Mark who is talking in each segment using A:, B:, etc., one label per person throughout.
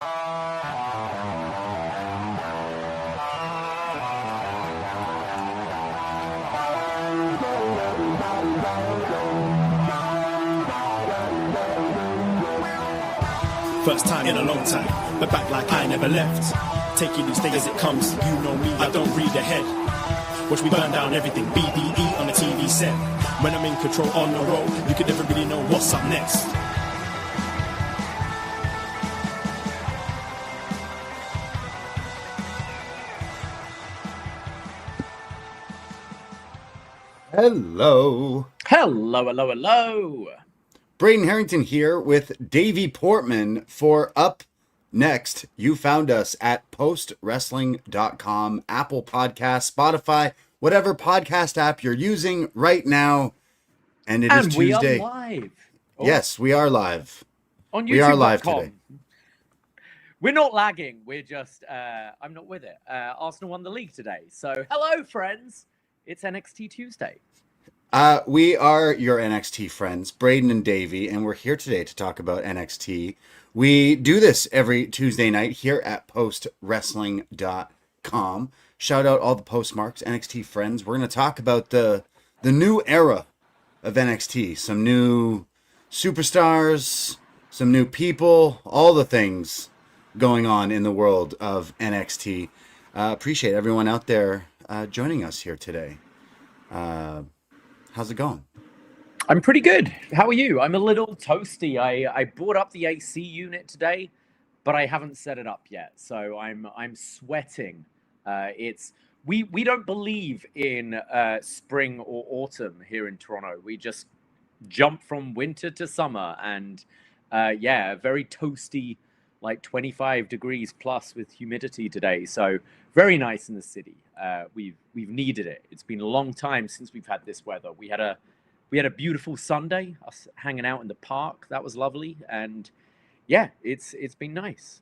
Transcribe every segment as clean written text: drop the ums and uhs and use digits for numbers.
A: First time in a long time, but back like I never left. Taking each day as it comes, you know me, I don't read ahead. Watch me burn down everything, BDE on the TV set. When I'm in control on the road, you can never really know what's up next.
B: Hello.
C: Hello, hello, hello.
B: Braden Herrington here with Davie Portman for Up Next. You found us at postwrestling.com, Apple Podcasts, Spotify, whatever podcast app you're using right now. And it is Tuesday.
C: We are live.
B: Oh. Yes, we are live.
C: On YouTube.
B: We are live today.
C: We're not lagging. We're just, I'm not with it. Arsenal won the league today. So, hello, friends. It's NXT Tuesday.
B: We are your NXT friends, Braden and Davie, and we're here today to talk about NXT. We do this every Tuesday night here at postwrestling.com. Shout out all the postmarks, NXT friends. We're going to talk about the new era of NXT. Some new superstars, some new people, all the things going on in the world of NXT. Appreciate everyone out there joining us here today. How's it going?
C: I'm pretty good. How are you? I'm a little toasty. I brought up the AC unit today, but I haven't set it up yet. So I'm sweating. We don't believe in spring or autumn here in Toronto. We just jump from winter to summer, and very toasty, like 25 degrees plus with humidity today. So very nice in the city. We've needed it. It's been a long time since we've had this weather. We had a beautiful Sunday, us hanging out in the park. That was lovely, and it's been nice.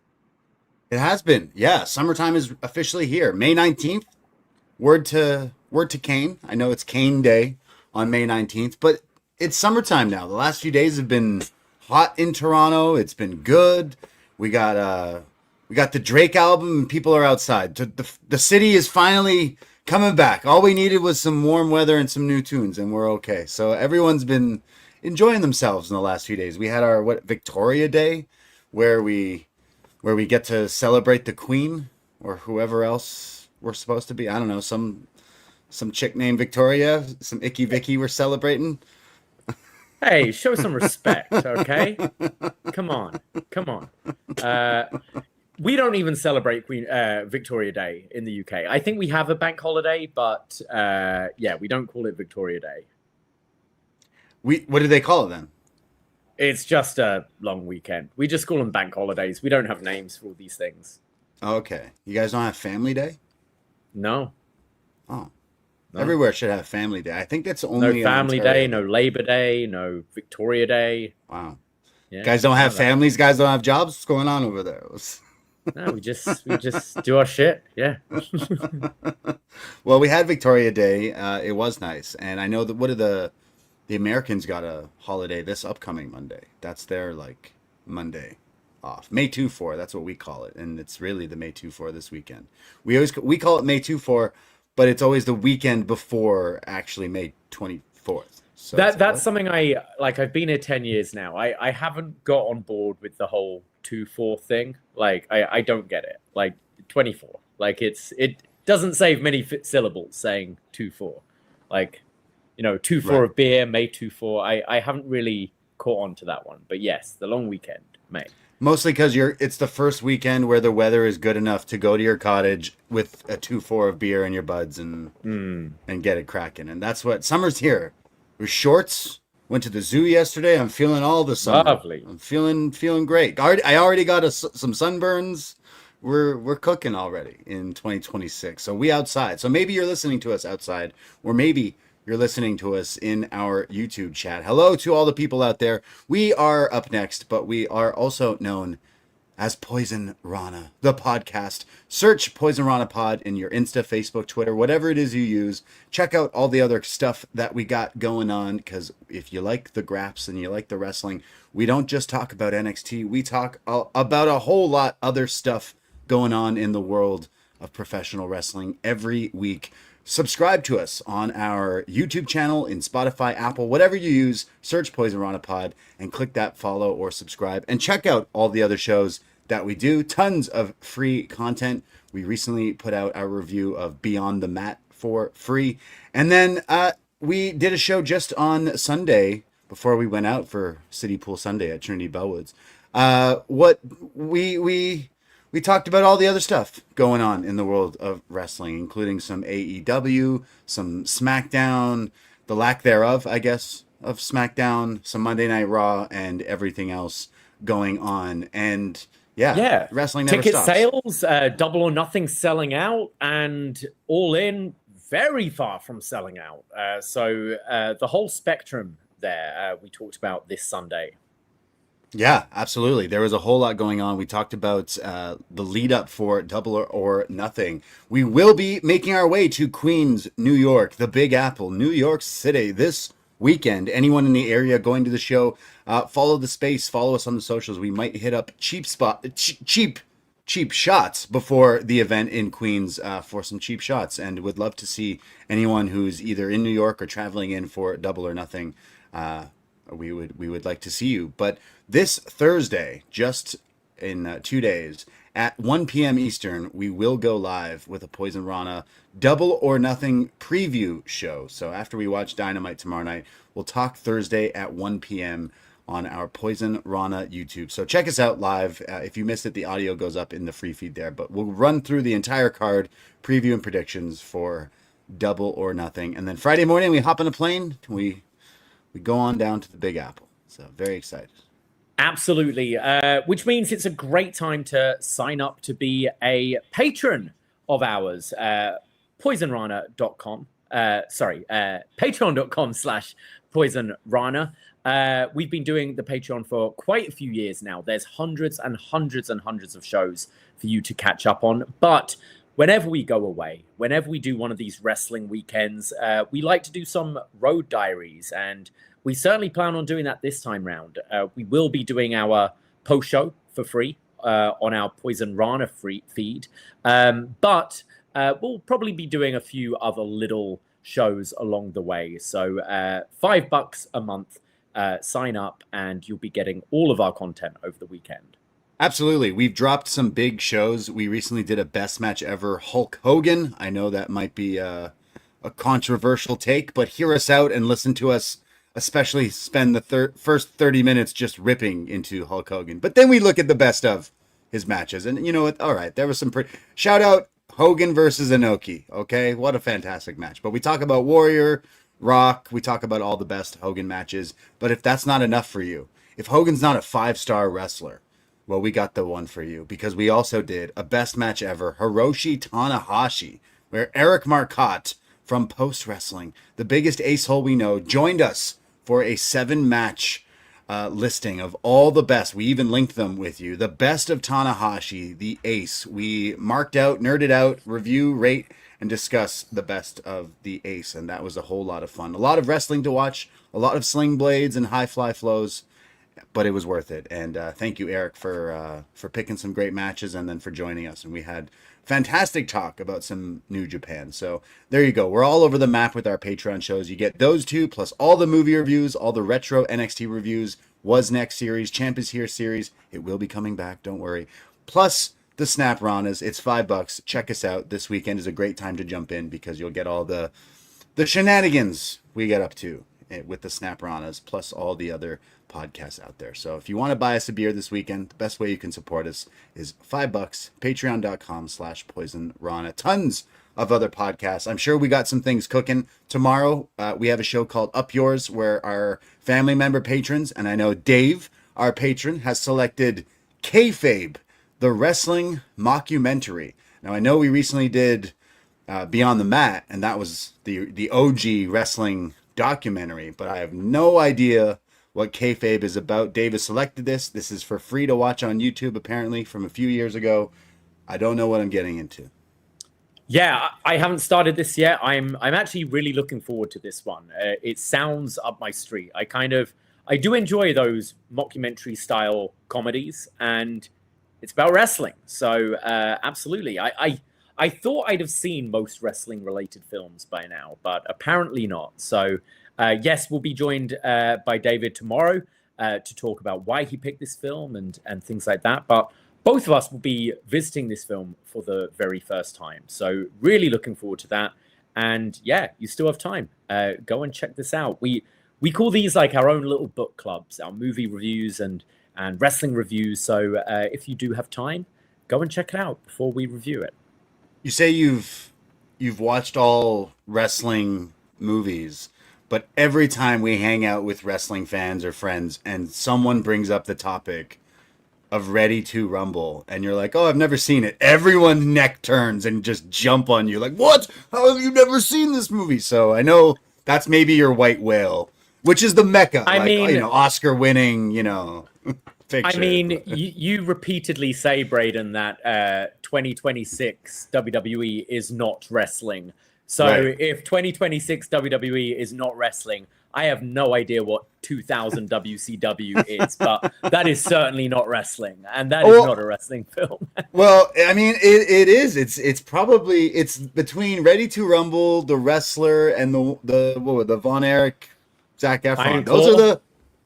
B: It has been. Yeah, summertime is officially here. May 19th. Word to Kane. I know it's Kane Day on May 19th, but it's summertime now. The last few days have been hot in Toronto. It's been good. We got the Drake album, and people are outside. The city is finally coming back. All we needed was some warm weather and some new tunes, and we're okay. So everyone's been enjoying themselves in the last few days. We had our Victoria Day, where we get to celebrate the Queen or whoever else we're supposed to be. I don't know, some chick named Victoria, some Icky Vicky we're celebrating.
C: Hey, show some respect, okay? Come on. We don't even celebrate Victoria Day in the UK. I think we have a bank holiday, but we don't call it Victoria Day.
B: What do they call it then?
C: It's just a long weekend. We just call them bank holidays. We don't have names for all these things.
B: Okay. You guys don't have Family Day?
C: No.
B: Oh. No. Everywhere should have Family Day. I think that's only
C: no Family Day, no Labor Day, no Victoria Day.
B: Wow. Yeah, guys don't have families. Guys don't have jobs. What's going on over there?
C: No, we just do our shit. Yeah.
B: Well, we had Victoria Day. It was nice, and I know that the Americans got a holiday this upcoming Monday. That's their Monday off. May 2-4. That's what we call it, and it's really the May 2-4 this weekend. We call it May 2-4. But it's always the weekend before actually May 24th. So
C: that's something I've been here 10 years now. I haven't got on board with the whole 2-4 thing. I don't get it. 24. It doesn't save many syllables saying 2-4. 2-4 of beer, May 2-4. I haven't really caught on to that one. But yes, the long weekend, May.
B: Mostly because it's the first weekend where the weather is good enough to go to your cottage with a 2-4 of beer in your buds and get it cracking. And that's what summer's here. With shorts, went to the zoo yesterday. I'm feeling all the summer.
C: Lovely.
B: I'm feeling great. I already got some sunburns. We're cooking already in 2026. So we outside. So maybe you're listening to us outside, or maybe you're listening to us in our YouTube chat. Hello to all the people out there. We are Up Next, but we are also known as Poison Rana, the podcast. Search Poison Rana Pod in your Insta, Facebook, Twitter, whatever it is you use. Check out all the other stuff that we got going on, because if you like the graps and you like the wrestling, we don't just talk about NXT. We talk about a whole lot other stuff going on in the world of professional wrestling every week. Subscribe to us on our YouTube channel, in Spotify, Apple, whatever you use. Search Poison Rana Pod and click that follow or subscribe. And check out all the other shows that we do. Tons of free content. We recently put out our review of Beyond the Mat for free. And then we did a show just on Sunday before we went out for City Pool Sunday at Trinity Bellwoods. We talked about all the other stuff going on in the world of wrestling, including some AEW, some SmackDown, the lack thereof, I guess, of SmackDown, some Monday Night Raw, and everything else going on. And yeah, wrestling never
C: ticket
B: stops.
C: Sales, Double or Nothing selling out, and All In very far from selling out. So the whole spectrum there we talked about this Sunday.
B: Yeah, absolutely. There was a whole lot going on. We talked about the lead up for Double or Nothing. We will be making our way to Queens, New York, the Big Apple, New York City this weekend. Anyone in the area going to the show, follow the space, follow us on the socials. We might hit up cheap shots before the event in Queens for some cheap shots, and would love to see anyone who's either in New York or traveling in for Double or Nothing. We would like to see you. But this Thursday, just in 2 days, at 1 p.m. Eastern, we will go live with a Poison Rana Double or Nothing preview show. So after we watch Dynamite tomorrow night, we'll talk Thursday at 1 p.m. on our Poison Rana YouTube. So check us out live. If you missed it, the audio goes up in the free feed there. But we'll run through the entire card, preview and predictions for Double or Nothing. And then Friday morning, we hop on a plane. We go on down to the Big Apple. So very excited.
C: Absolutely. Which means it's a great time to sign up to be a patron of ours. Poisonrana.com. Patreon.com/Poisonrana. We've been doing the Patreon for quite a few years now. There's hundreds and hundreds and hundreds of shows for you to catch up on. But whenever we go away, whenever we do one of these wrestling weekends, we like to do some road diaries, and we certainly plan on doing that this time round. We will be doing our post show for free on our Poison Rana free feed, but we'll probably be doing a few other little shows along the way. So $5 a month, sign up, and you'll be getting all of our content over the weekend.
B: Absolutely. We've dropped some big shows. We recently did a best match ever, Hulk Hogan. I know that might be a controversial take, but hear us out and listen to us, especially spend the first 30 minutes just ripping into Hulk Hogan. But then we look at the best of his matches. And you know what? All right, there was some shout out Hogan versus Inoki. Okay, what a fantastic match. But we talk about Warrior, Rock. We talk about all the best Hogan matches. But if that's not enough for you, if Hogan's not a 5-star wrestler, well, we got the one for you, because we also did a best match ever, Hiroshi Tanahashi, where Eric Marcotte from Post Wrestling, the biggest ace hole we know, joined us for a 7-match listing of all the best. We even linked them with you. The best of Tanahashi, the ace. We marked out, nerded out, review, rate, and discuss the best of the ace. And that was a whole lot of fun. A lot of wrestling to watch, a lot of sling blades and high fly flows. But it was worth it, and thank you, Eric, for picking some great matches and then for joining us. And we had fantastic talk about some New Japan. So there you go. We're all over the map with our Patreon shows. You get those two, plus all the movie reviews, all the retro NXT reviews, Was Next series, Champ is Here series. It will be coming back, don't worry. Plus the Snap Ranas. It's $5. Check us out. This weekend is a great time to jump in, because you'll get all the shenanigans we get up to with the Snap Ranas, plus all the other podcasts out there. So if you want to buy us a beer this weekend, the best way you can support us is $5, patreon.com/poisonrana. Tons of other podcasts. I'm sure we got some things cooking. Tomorrow, we have a show called Up Yours, where our family member patrons, and I know Dave, our patron, has selected Kayfabe, the wrestling mockumentary. Now, I know we recently did Beyond the Mat, and that was the OG wrestling documentary, but I have no idea what kayfabe is about. Dave has selected this. This is for free to watch on YouTube, apparently, from a few years ago. I don't know what I'm getting into.
C: Yeah, I haven't started this yet. I'm actually really looking forward to this one. It sounds up my street. I do enjoy those mockumentary style comedies, and it's about wrestling. So absolutely, I thought I'd have seen most wrestling related films by now, but apparently not. So yes, we'll be joined by David tomorrow to talk about why he picked this film and things like that. But both of us will be visiting this film for the very first time. So really looking forward to that. And yeah, you still have time. Go and check this out. We call these like our own little book clubs, our movie reviews and wrestling reviews. So if you do have time, go and check it out before we review it.
B: You say you've watched all wrestling movies, but every time we hang out with wrestling fans or friends and someone brings up the topic of Ready to Rumble and you're like, oh, I've never seen it, everyone's neck turns and just jump on you like, what? How have you never seen this movie? So I know that's maybe your white whale, which is the mecca.
C: I mean,
B: Oscar winning, picture.
C: I mean, you repeatedly say, Braden, that 2026 WWE is not wrestling. So
B: Right.
C: if 2026 WWE is not wrestling, I have no idea what 2000 WCW is, but that is certainly not wrestling, and that is not a wrestling film.
B: Well, I mean, it is. It's probably between Ready to Rumble, The Wrestler, and the Von Erich, Zac Efron.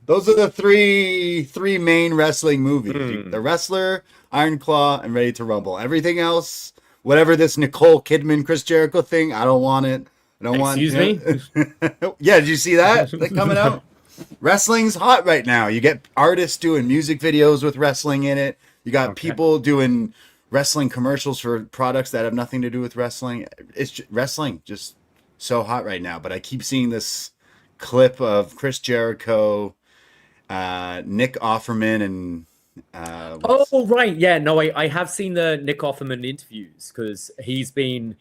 B: Those are the three main wrestling movies. The Wrestler, Iron Claw, and Ready to Rumble. Everything else, whatever this Nicole Kidman, Chris Jericho thing, I don't want it. I don't want.
C: Excuse me?
B: Yeah, did you see that? That coming out? Wrestling's hot right now. You get artists doing music videos with wrestling in it. You got people doing wrestling commercials for products that have nothing to do with wrestling. Wrestling just so hot right now. But I keep seeing this clip of Chris Jericho, Nick Offerman, and
C: oh right, yeah, no, I have seen the Nick Offerman interviews because he's been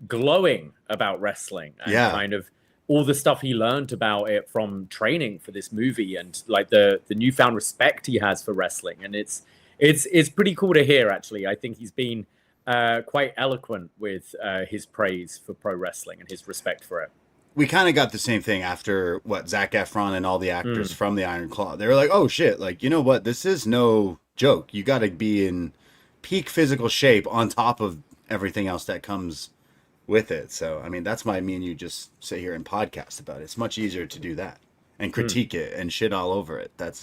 C: glowing about wrestling and kind of all the stuff he learned about it from training for this movie and like the newfound respect he has for wrestling, and it's pretty cool to hear. Actually, I think he's been quite eloquent with his praise for pro wrestling and his respect for it.
B: We kind of got the same thing after Zac Efron and all the actors from the Iron Claw. They were like, oh shit, like, you know what? This is no joke. You got to be in peak physical shape on top of everything else that comes with it. So, I mean, that's why me and you just sit here and podcast about it. It's much easier to do that and critique it and shit all over it. That's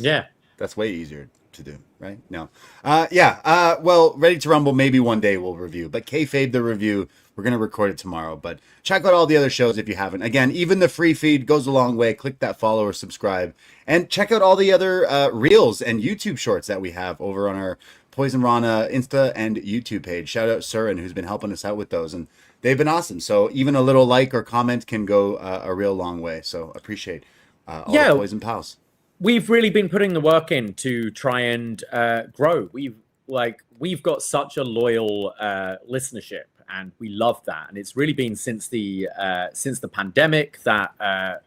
B: way easier to do, right? No. Well, Ready to Rumble, maybe one day we'll review, but kayfabe the review. We're going to record it tomorrow, but check out all the other shows if you haven't. Again, even the free feed goes a long way. Click that follow or subscribe, and check out all the other reels and YouTube shorts that we have over on our Poisonrana Insta and YouTube page. Shout out Surin, who's been helping us out with those, and they've been awesome. So even a little like or comment can go a real long way. So appreciate all the Poison pals.
C: We've really been putting the work in to try and grow. We've got such a loyal listenership, and we love that. And it's really been since the pandemic that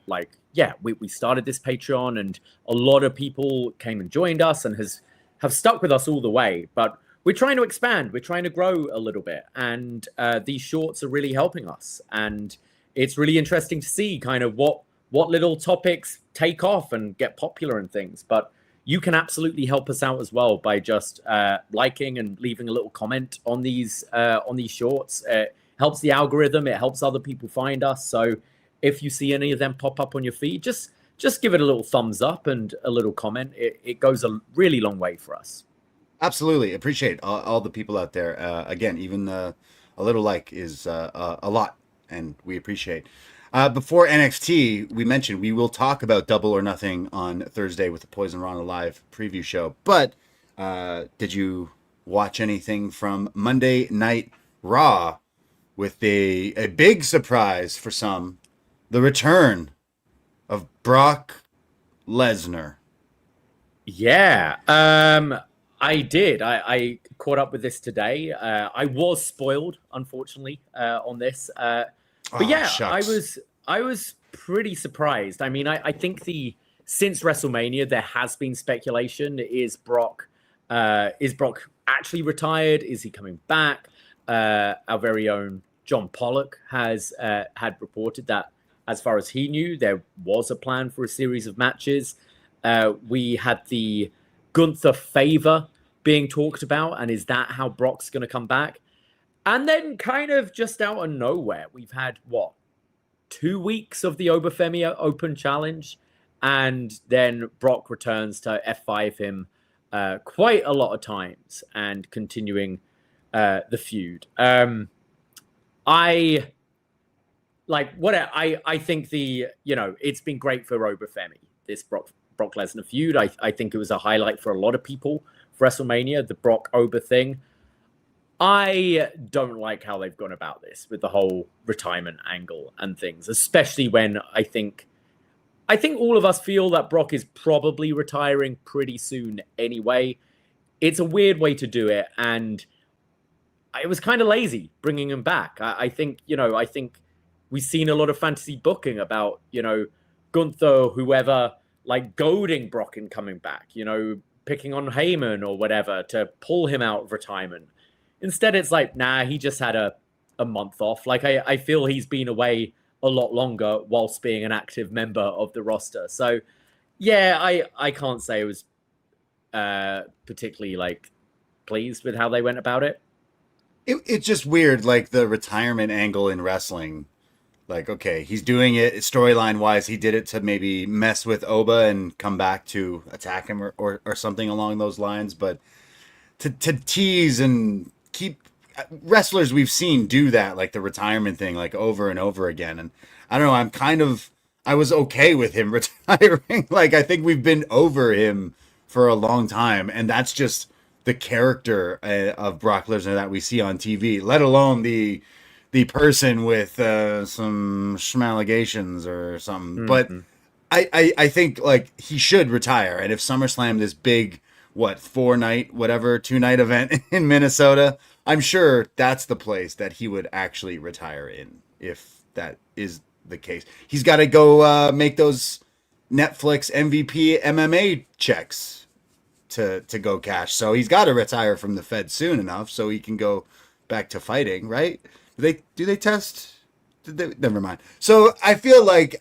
C: we started this Patreon, and a lot of people came and joined us and have stuck with us all the way. But we're trying to expand. We're trying to grow a little bit, and these shorts are really helping us. And it's really interesting to see kind of what little topics take off and get popular and things. But you can absolutely help us out as well by just liking and leaving a little comment on these shorts. It helps the algorithm. It helps other people find us. So if you see any of them pop up on your feed, just give it a little thumbs up and a little comment. It goes a really long way for us.
B: Absolutely. Appreciate all the people out there. Again, even a little like is a lot, and we appreciate. Before NXT, we mentioned we will talk about Double or Nothing on Thursday with the Poisonrana Live preview show. But did you watch anything from Monday Night Raw with a big surprise for some, the return of Brock Lesnar?
C: Yeah, I did. I caught up with this today. I was spoiled, unfortunately, on this. But yeah,
B: shucks.
C: I was pretty surprised. I mean, I think the since WrestleMania, there has been speculation. Is Brock actually retired? Is he coming back? Our very own John Pollock has had reported that, as far as he knew, there was a plan for a series of matches. We had the Gunther favor being talked about, and is that how Brock's going to come back? And then kind of just out of nowhere, we've had, 2 weeks of the Obafemi Open Challenge, and then Brock returns to F5 him quite a lot of times and continuing the feud. I think it's been great for Obafemi, this Brock Lesnar feud. I think it was a highlight for a lot of people for WrestleMania, the Brock Oba thing. I don't like how they've gone about this with the whole retirement angle and things, especially when I think all of us feel that Brock is probably retiring pretty soon anyway. It's a weird way to do it, and it was kind of lazy bringing him back. I think we've seen a lot of fantasy booking about, Gunther, whoever, goading Brock in coming back, picking on Heyman or whatever to pull him out of retirement. Instead, it's nah, he just had a month off. I feel he's been away a lot longer whilst being an active member of the roster. So, yeah, I can't say I was particularly, pleased with how they went about it.
B: It's just weird, the retirement angle in wrestling. Okay, he's doing it storyline-wise. He did it to maybe mess with Oba and come back to attack him or something along those lines. But to tease and keep wrestlers we've seen do that, the retirement thing, over and over again. And I don't know, I was okay with him retiring. I think we've been over him for a long time. And that's just the character of Brock Lesnar that we see on TV, let alone the person with some schmalegations or something. Mm-hmm. But I think he should retire. And if SummerSlam, this big 2-night event in Minnesota, I'm sure that's the place that he would actually retire in, if that is the case. He's got to go make those Netflix MVP MMA checks to go cash. So he's got to retire from the Fed soon enough so he can go back to fighting, right? Do they test? Never mind. So I feel like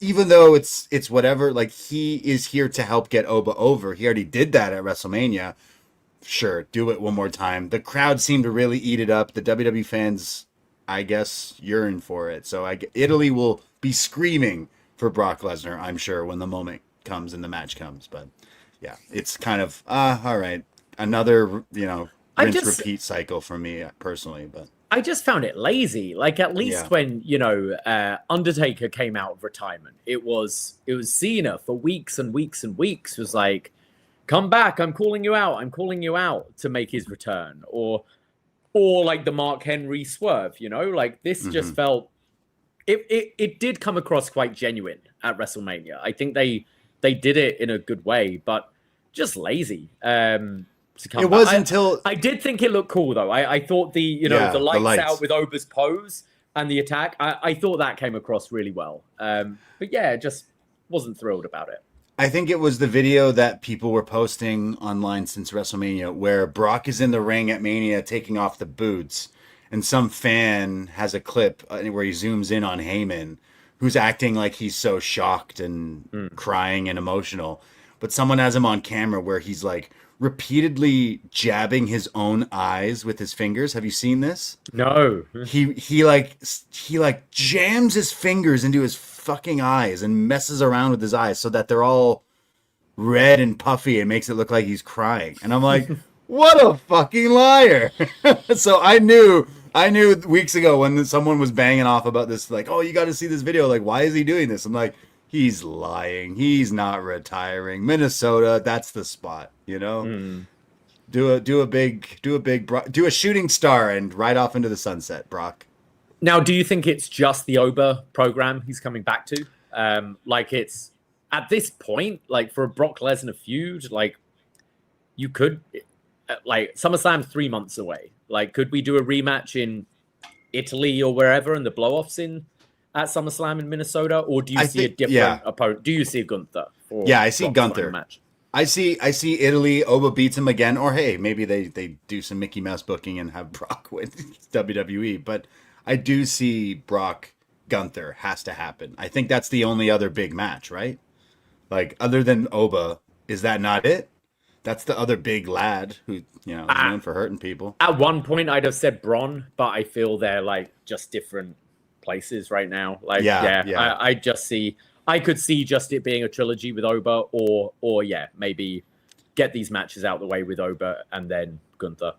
B: even though it's whatever, he is here to help get Oba over. He already did that at WrestleMania. Sure, do it one more time. The crowd seemed to really eat it up. The WWE fans, I guess, yearn for it. So Italy will be screaming for Brock Lesnar, I'm sure, when the moment comes and the match comes. But yeah, it's kind of all right. Another rinse repeat cycle for me personally, but.
C: I just found it lazy. At least when, Undertaker came out of retirement, it was Cena for weeks and weeks and weeks was come back, I'm calling you out to make his return. Or the Mark Henry swerve, this just felt, it did come across quite genuine at WrestleMania. I think they did it in a good way, but just lazy.
B: It was until
C: I did think it looked cool though. I thought the lights out with Oba's pose and the attack. I thought that came across really well. But yeah, just wasn't thrilled about it.
B: I think it was the video that people were posting online since WrestleMania where Brock is in the ring at Mania taking off the boots, and some fan has a clip where he zooms in on Heyman, who's acting like he's so shocked and crying and emotional, but someone has him on camera where he's repeatedly jabbing his own eyes with his fingers. Have you seen this?
C: No.
B: He jams his fingers into his fucking eyes and messes around with his eyes so that they're all red and puffy and makes it look like he's crying. And I'm like, what a fucking liar. So I knew weeks ago when someone was banging off about this, oh, you got to see this video. Why is he doing this? I'm like, he's lying. He's not retiring. Minnesota, that's the spot, Do a shooting star and ride off into the sunset, Brock.
C: Now, do you think it's just the Oba program he's coming back to? It's at this point, for a Brock Lesnar feud, you could, SummerSlam's 3 months away. Could we do a rematch in Italy or wherever and the blow-offs in at SummerSlam in Minnesota, or do you
B: I
C: see
B: think,
C: a different opponent? Do you see Gunther?
B: Yeah, I see
C: Brock's final
B: Gunther.
C: match?
B: I see Italy. Oba beats him again, or hey, maybe they do some Mickey Mouse booking and have Brock win WWE. But I do see Brock Gunther has to happen. I think that's the only other big match, right? Like other than Oba, is that not it? That's the other big lad who is known for hurting people.
C: At one point, I'd have said Borne, but I feel they're like just different places right now. Like, yeah. I just see. I could see just it being a trilogy with Oba, or maybe get these matches out the way with Oba and then Gunther.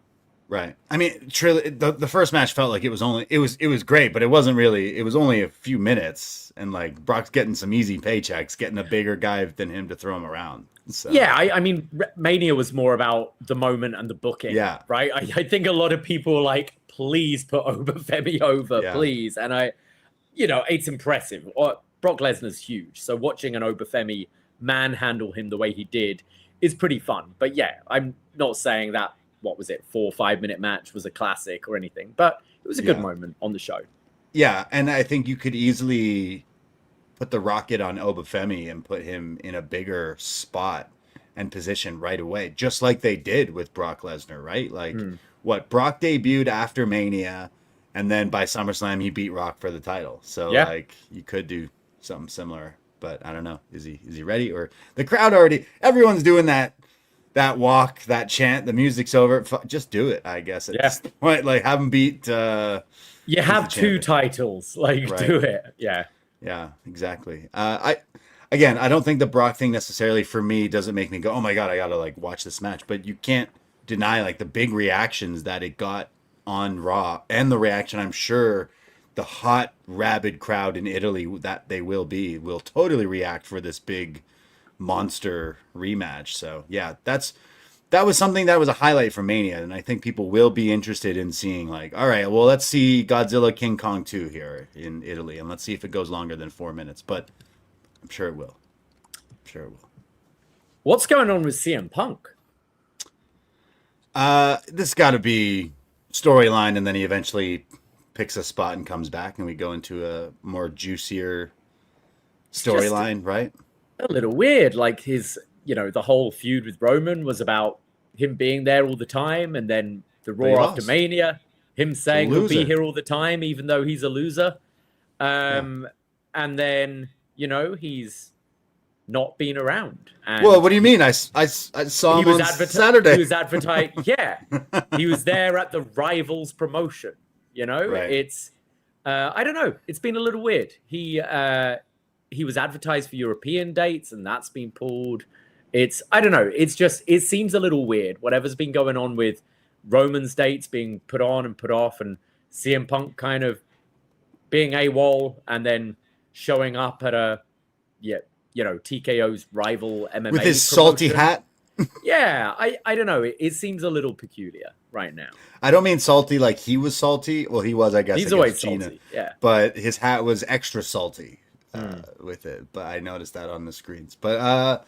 B: Right. I mean, the first match felt like it was great, but it wasn't really. It was only a few minutes, and like Brock's getting some easy paychecks, getting a bigger guy than him to throw him around. So.
C: Yeah, I mean, Mania was more about the moment and the booking. Yeah. Right. I think a lot of people were like, please put Femi over, please, and it's impressive. Brock Lesnar's huge, so watching an Femi manhandle him the way he did is pretty fun. But yeah, I'm not saying that. What was it? 4 or 5 minute match was a classic or anything, but it was a good moment on the show.
B: Yeah, and I think you could easily put the rocket on Femi and put him in a bigger spot and position right away, just like they did with Brock Lesnar, right? Like Brock debuted after Mania, and then by SummerSlam he beat Rock for the title. So like you could do something similar, but I don't know. Is he ready? Or the crowd everyone's doing that walk, that chant, the music's over. Just do it, I guess. At this point, like have him beat.
C: You have 2 titles, like do it.
B: Yeah, exactly. I don't think the Brock thing necessarily for me doesn't make me go, oh my god, I gotta like watch this match. But you can't deny like the big reactions that it got on Raw, and the reaction I'm sure the hot rabid crowd in Italy that they will totally react for this big monster rematch. So yeah, that was something that was a highlight from Mania, and I think people will be interested in seeing like, all right, well, let's see Godzilla King Kong 2 here in Italy, and let's see if it goes longer than 4 minutes. But I'm sure it will.
C: What's going on with CM Punk?
B: This got to be storyline, and then he eventually picks a spot and comes back, and we go into a more juicier storyline, right?
C: A little weird. Like his, the whole feud with Roman was about him being there all the time, and then the Raw after Mania, him saying he'll be here all the time, even though he's a loser. And then, he's not been around. And
B: well, what do you mean? I saw him on Saturday.
C: He was advertised. Yeah. He was there at the Rivals promotion.
B: Right.
C: It's, I don't know. It's been a little weird. He was advertised for European dates, and that's been pulled. I don't know. It's just, it seems a little weird. Whatever's been going on with Roman's dates being put on and put off, and CM Punk kind of being AWOL and then showing up at TKO's rival MMA
B: with his
C: promotion.
B: salty hat.
C: Yeah, I don't know. It seems a little peculiar right now.
B: I don't mean salty like he was salty. Well, he was, I guess.
C: He's always salty, yeah.
B: But his hat was extra salty with it. But I noticed that on the screens. But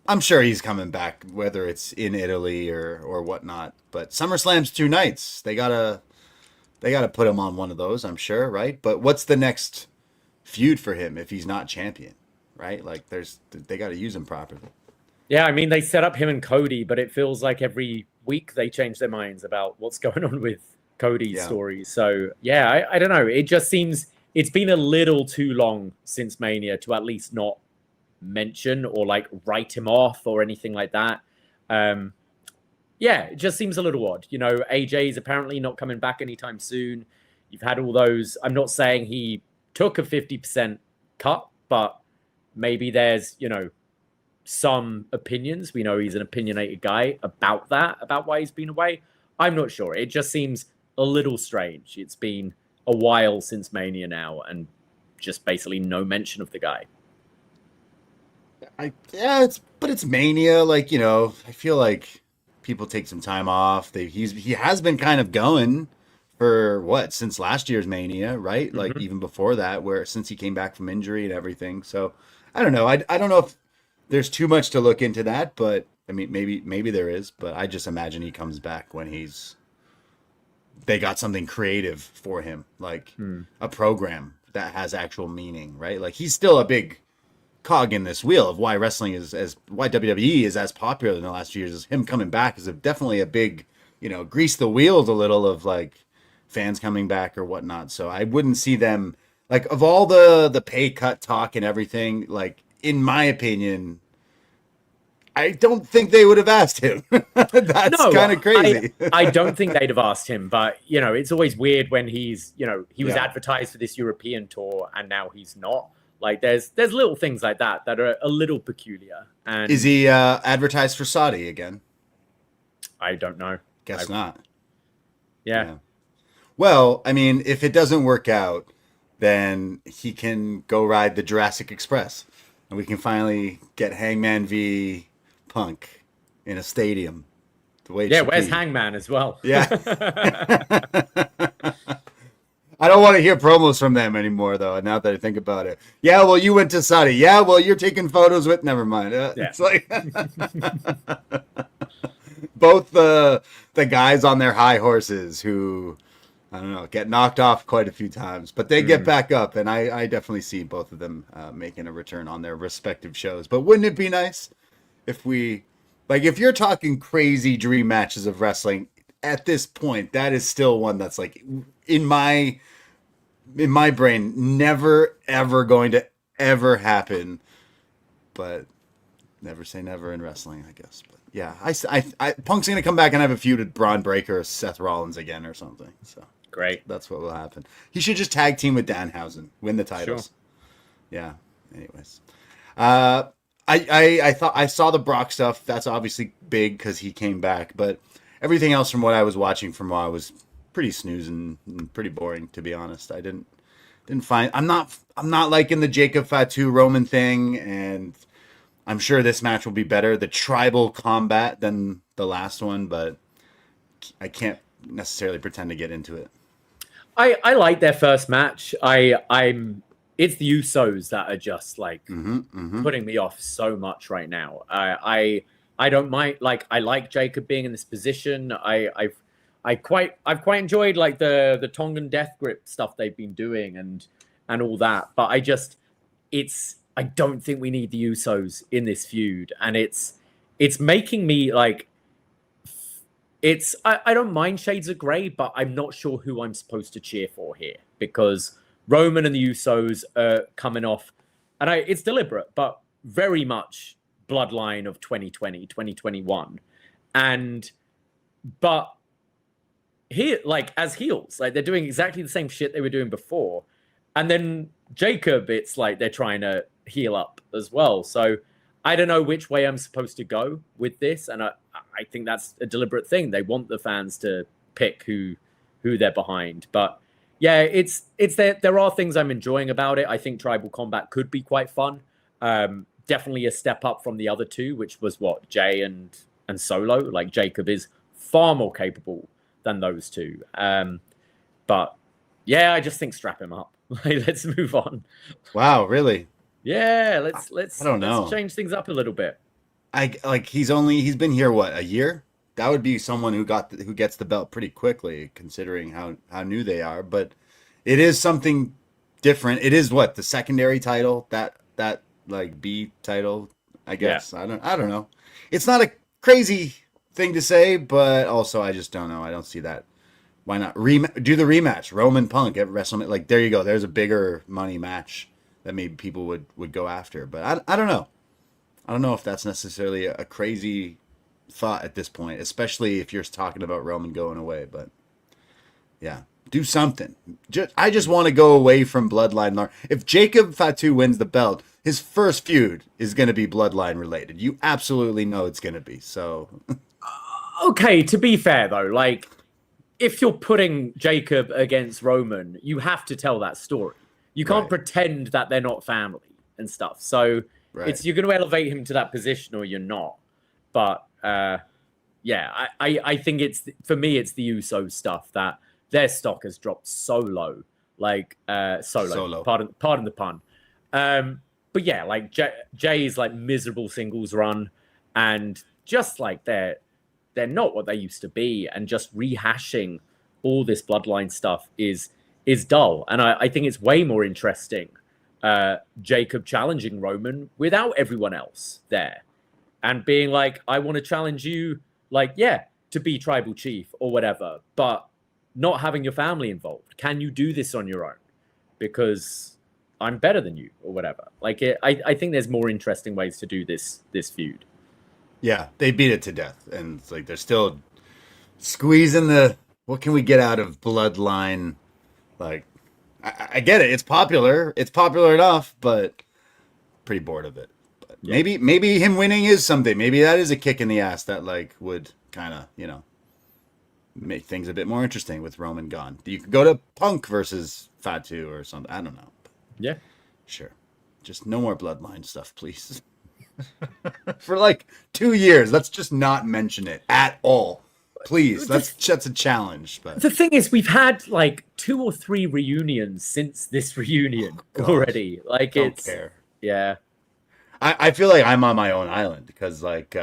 B: I'm sure he's coming back, whether it's in Italy or whatnot. But SummerSlam's 2 nights. They gotta put him on one of those, I'm sure, right? But what's the next feud for him if he's not champion, right? Like they got to use him properly.
C: Yeah, I mean, they set up him and Cody, but it feels like every week they change their minds about what's going on with Cody's story. So, yeah, I don't know. It just seems it's been a little too long since Mania to at least not mention or like write him off or anything like that. Yeah, it just seems a little odd. AJ's apparently not coming back anytime soon. You've had all those. I'm not saying he took a 50% cut, but maybe there's, some opinions. We know he's an opinionated guy about why he's been away. I'm not sure. It just seems a little strange. It's been a while since Mania now, and just basically no mention of the guy.
B: It's Mania. Like, I feel like people take some time off. He has been kind of going for since last year's Mania, right? Mm-hmm. Like even before that, since he came back from injury and everything. So I don't know. I don't know if there's too much to look into that, but I mean, maybe there is, but I just imagine he comes back when they got something creative for him, like a program that has actual meaning, right? Like he's still a big cog in this wheel of why wrestling why WWE is as popular in the last few years. Is him coming back is definitely a big, grease the wheels a little of like fans coming back or whatnot. So I wouldn't see them like of all the pay cut talk and everything. Like in my opinion, I don't think they would have asked him. That's kind of crazy.
C: I don't think they'd have asked him, but it's always weird when he's he was advertised for this European tour and now he's not. Like there's little things like that are a little peculiar. And
B: is he advertised for Saudi again?
C: I don't know.
B: Guess not.
C: Yeah.
B: Well, I mean, if it doesn't work out, then he can go ride the Jurassic Express, and we can finally get Hangman v Punk in a stadium. The way
C: where's Hangman as well?
B: Yeah. I don't want to hear promos from them anymore, though. Now that I think about it, yeah. Well, you went to Saudi. Yeah. Well, you're taking photos with. Never mind. It's like both the guys on their high horses who, I don't know, get knocked off quite a few times, but they get back up, and I definitely see both of them making a return on their respective shows. But wouldn't it be nice if if you're talking crazy dream matches of wrestling at this point, that is still one that's like in my brain, never ever going to ever happen. But never say never in wrestling, I guess. But yeah, I Punk's gonna come back and have a feud with Braun Breaker or Seth Rollins again or something. So
C: great,
B: that's what will happen. He should just tag team with Danhausen, win the titles. Sure. Yeah. Anyways, I thought I saw the Brock stuff. That's obviously big because he came back, but everything else from what I was watching from while was pretty snoozing and pretty boring, to be honest. I didn't find. I'm not liking the Jacob Fatu Roman thing, and I'm sure this match will be better, the tribal combat, than the last one, but I can't necessarily pretend to get into it.
C: I like their first match. It's the Usos that are just like putting me off so much right now. I don't mind. Like I like Jacob being in this position. I've quite enjoyed like the Tongan death grip stuff they've been doing and all that. But I don't think we need the Usos in this feud, and it's making me like I don't mind shades of grey, but I'm not sure who I'm supposed to cheer for here because Roman and the Usos are coming off, and it's deliberate, but very much bloodline of 2020, 2021. But here, like as heels, like they're doing exactly the same shit they were doing before. And then Jacob, it's like they're trying to heal up as well. So I don't know which way I'm supposed to go with this. And I think that's a deliberate thing. They want the fans to pick who they're behind. But yeah, it's there are things I'm enjoying about it. I think tribal combat could be quite fun. Definitely a step up from the other two, which was what Jay and Solo. Like Jacob is far more capable than those two. But yeah, I just think strap him up. Let's move on.
B: Wow, really?
C: Yeah, let's
B: I don't know.
C: Let's change things up a little bit.
B: He's been here what, a year? That would be someone who gets the belt pretty quickly, considering how new they are. But it is something different. It is what, the secondary title, that like B title, I guess. Yeah. I don't know. It's not a crazy thing to say, but also I just don't know. I don't see that. Why not do the rematch? Roman Punk at WrestleMania. Like there you go. There's a bigger money match that maybe people would go after. But I don't know. I don't know if that's necessarily a crazy thought at this point, especially if you're talking about Roman going away. But yeah, do something. I just want to go away from Bloodline. If Jacob Fatu wins the belt, his first feud is going to be Bloodline related. You absolutely know it's going to be. So
C: okay, to be fair though, like if you're putting Jacob against Roman, you have to tell that story. You can't pretend that they're not family and stuff. So you're going to elevate him to that position or you're not. But yeah, I think for me, it's the Usos stuff that their stock has dropped so low. Like solo. Pardon the pun. But yeah, like Jay's like miserable singles run, and just like they're not what they used to be, and just rehashing all this bloodline stuff is is dull. And I think it's way more interesting Jacob challenging Roman without everyone else there and being like, I want to challenge you, like, yeah, to be tribal chief or whatever, but not having your family involved. Can you do this on your own? Because I'm better than you or whatever. Like, I think there's more interesting ways to do this feud.
B: Yeah, they beat it to death. And it's like they're still squeezing the, what can we get out of Bloodline? Like, I get it. It's popular. It's popular enough, but pretty bored of it. But yeah. Maybe him winning is something. Maybe that is a kick in the ass that like would kind of, you know, make things a bit more interesting with Roman gone. You could go to Punk versus Fatu or something. I don't know.
C: Yeah.
B: Sure. Just no more Bloodline stuff, please. For like 2 years. Let's just not mention it at all. Please, that's a challenge. But
C: the thing is, we've had like 2 or 3 reunions since this reunion already. Like,
B: don't care.
C: Yeah.
B: I feel like I'm on my own island because, like,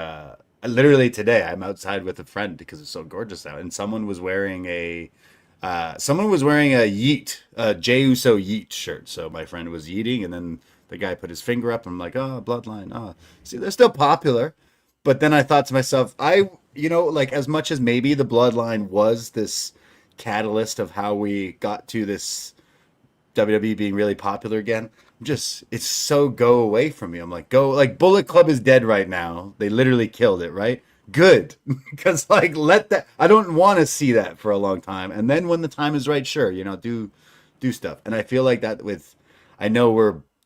B: literally today I'm outside with a friend because it's so gorgeous out, and someone was wearing a Yeet, Jey Uso Yeet shirt. So my friend was yeeting, and then the guy put his finger up, and I'm like, oh, Bloodline. Oh, see, they're still popular. But then I thought to myself, you know, like, as much as maybe the Bloodline was this catalyst of how we got to this WWE being really popular again, it's so go away from me. I'm like, Bullet Club is dead right now. They literally killed it, right? Good. Because, like, I don't want to see that for a long time. And then when the time is right, sure, you know, do stuff. And I feel like that I know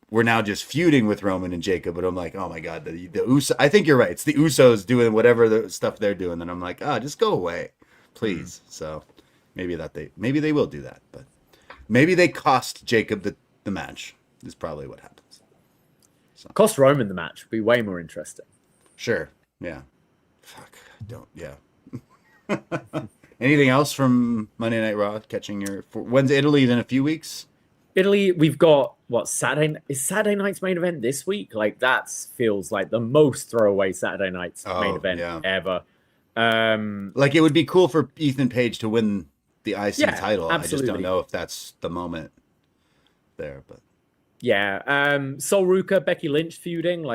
B: we're now just feuding with Roman and Jacob, but I'm like, oh my God, the Usos. I think you're right. It's the Usos doing whatever the stuff they're doing. And I'm like, just go away, please. So maybe they will do that, but maybe they cost Jacob the match is probably what happens.
C: So. Cost Roman the match would be way more interesting.
B: Sure. Yeah. Fuck. Yeah. Anything else from Monday Night Raw catching when's Italy in a few weeks?
C: Italy, we've got Saturday night's main event this week? Like, that feels like the most throwaway Saturday night's main event ever.
B: Like, it would be cool for Ethan Page to win the IC title.
C: Absolutely.
B: I just don't know if that's the moment there, but
C: yeah. Sol Ruka, Becky Lynch feuding.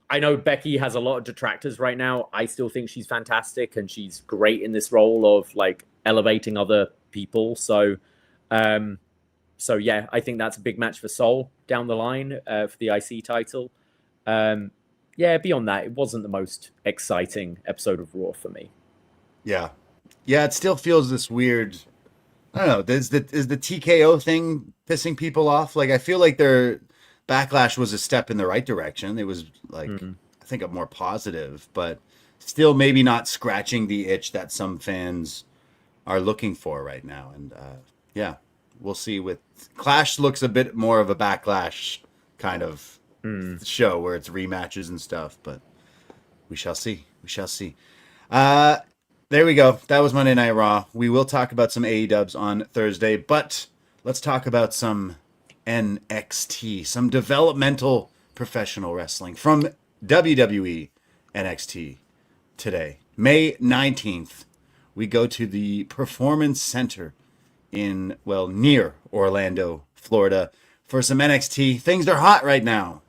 C: I know Becky has a lot of detractors right now. I still think she's fantastic and she's great in this role of like elevating other people. So yeah, I think that's a big match for Sol down the line for the IC title. Yeah, beyond that, it wasn't the most exciting episode of Raw for me.
B: Yeah, it still feels this weird. I don't know. Is the TKO thing pissing people off? Like, I feel like their Backlash was a step in the right direction. It was like I think a more positive, but still maybe not scratching the itch that some fans are looking for right now. And yeah, we'll see. With Clash looks a bit more of a Backlash kind of show where it's rematches and stuff, but we shall see. There we go. That was Monday Night Raw. We will talk about some AEW on Thursday, but let's talk about some NXT, some developmental professional wrestling from WWE NXT today. May 19th, we go to the Performance Center near Orlando, Florida, for some NXT. Things are hot right now.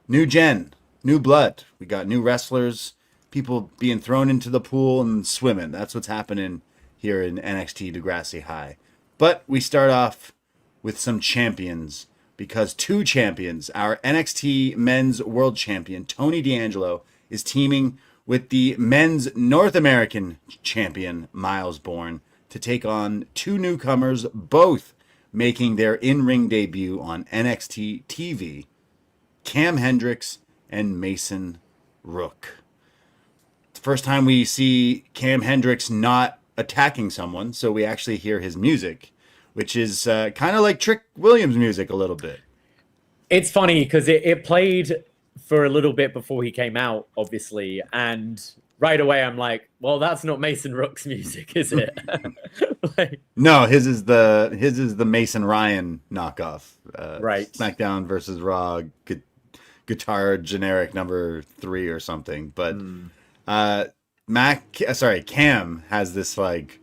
B: New gen, new blood. We got new wrestlers, people being thrown into the pool and swimming. That's what's happening here in NXT Degrassi High. But we start off with some champions, because 2 champions, our NXT Men's World Champion, Tony D'Angelo, is teaming with the Men's North American Champion, Myles Borne, to take on 2 newcomers, both making their in-ring debut on NXT TV, Cam Hendrix and Mason Rook. It's the first time we see Cam Hendrix not attacking someone, so we actually hear his music, which is kind of like Trick Williams music a little bit.
C: It's funny because it played for a little bit before he came out, obviously, and right away I'm like, well, that's not Mason Rook's music, is it?
B: No, his is the Mason Ryan knockoff.
C: Right.
B: SmackDown versus Raw guitar generic number 3 or something. But Cam has this like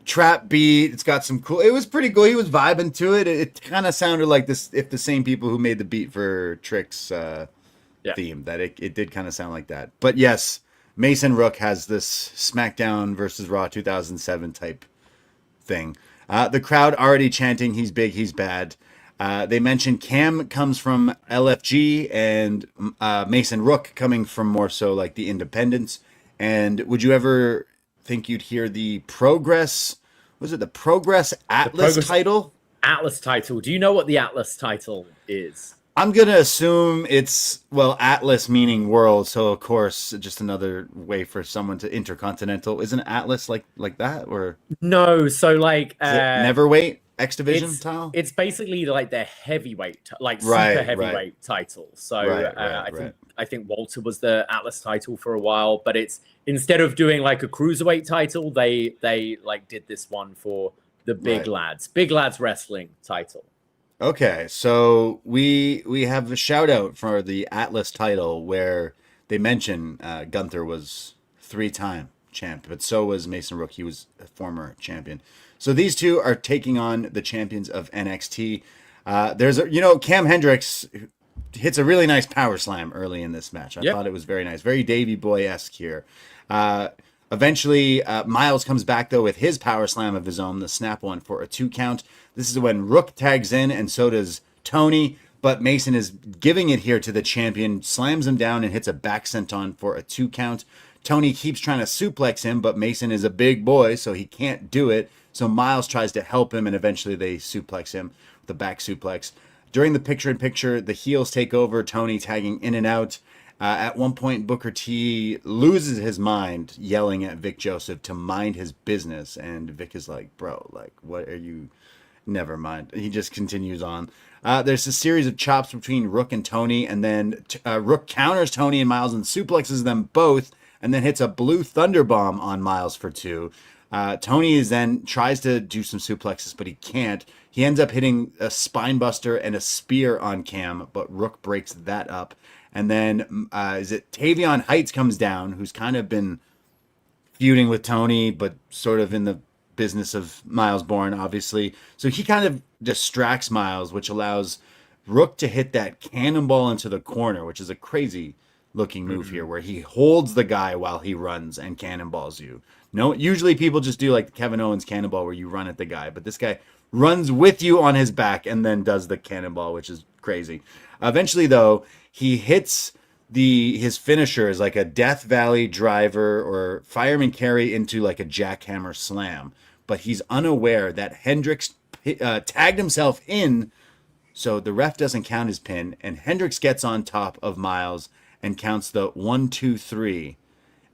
B: trap beat. It's got some cool. It was pretty cool. He was vibing to it. It kind of sounded like this if the same people who made the beat for Trick's theme, that it did kind of sound like that. But yes, Mason Rook has this SmackDown versus Raw 2007 type thing. The crowd already chanting, "He's big, he's bad." They mentioned Cam comes from LFG and Mason Rook coming from more so like the independents. And would you ever think you'd hear the Progress? Was it the Progress Atlas title?
C: Atlas title. Do you know what the Atlas title is?
B: I'm going to assume it's, well, Atlas meaning world. So, of course, just another way for someone to intercontinental. Isn't Atlas like that? Or
C: no, so like...
B: Neverweight X Division title?
C: It's basically like their heavyweight, super heavyweight title. So I think Walter was the Atlas title for a while, but it's instead of doing like a cruiserweight title, they like did this one for the big lads wrestling title.
B: Okay, so we have a shout out for the Atlas title where they mention Gunther was 3-time champ, but so was Mason Rook. He was a former champion. So these two are taking on the champions of NXT. There's Cam Hendrix hits a really nice power slam early in this match. I thought it was very nice, very Davey Boy-esque here. Eventually, Myles comes back though with his power slam of his own, the snap one for a 2 count. This is when Rook tags in, and so does Tony. But Mason is giving it here to the champion, slams him down, and hits a back senton for a 2 count. Tony keeps trying to suplex him, but Mason is a big boy, so he can't do it. So Myles tries to help him, and eventually they suplex him, the back suplex. During the picture-in-picture, the heels take over, Tony tagging in and out. At one point, Booker T loses his mind, yelling at Vic Joseph to mind his business. And Vic is like, bro, like, what are you... Never mind. He just continues on. There's a series of chops between Rook and Tony, and then Rook counters Tony and Myles and suplexes them both, and then hits a blue thunder bomb on Myles for 2. Tony is then tries to do some suplexes, but he can't. He ends up hitting a spine buster and a spear on Cam, but Rook breaks that up. And then Tavion Heights comes down, who's kind of been feuding with Tony, but sort of in the business of Myles Borne, obviously. So he kind of distracts Myles, which allows Rook to hit that cannonball into the corner, which is a crazy looking move here, where he holds the guy while he runs and cannonballs you. No, usually people just do like the Kevin Owens cannonball where you run at the guy, but this guy runs with you on his back and then does the cannonball, which is crazy. Eventually, though, he hits his finisher is like a Death Valley driver or fireman carry into like a jackhammer slam, but he's unaware that Hendrix tagged himself in, so the ref doesn't count his pin, and Hendrix gets on top of Myles and counts the 1, 2, 3,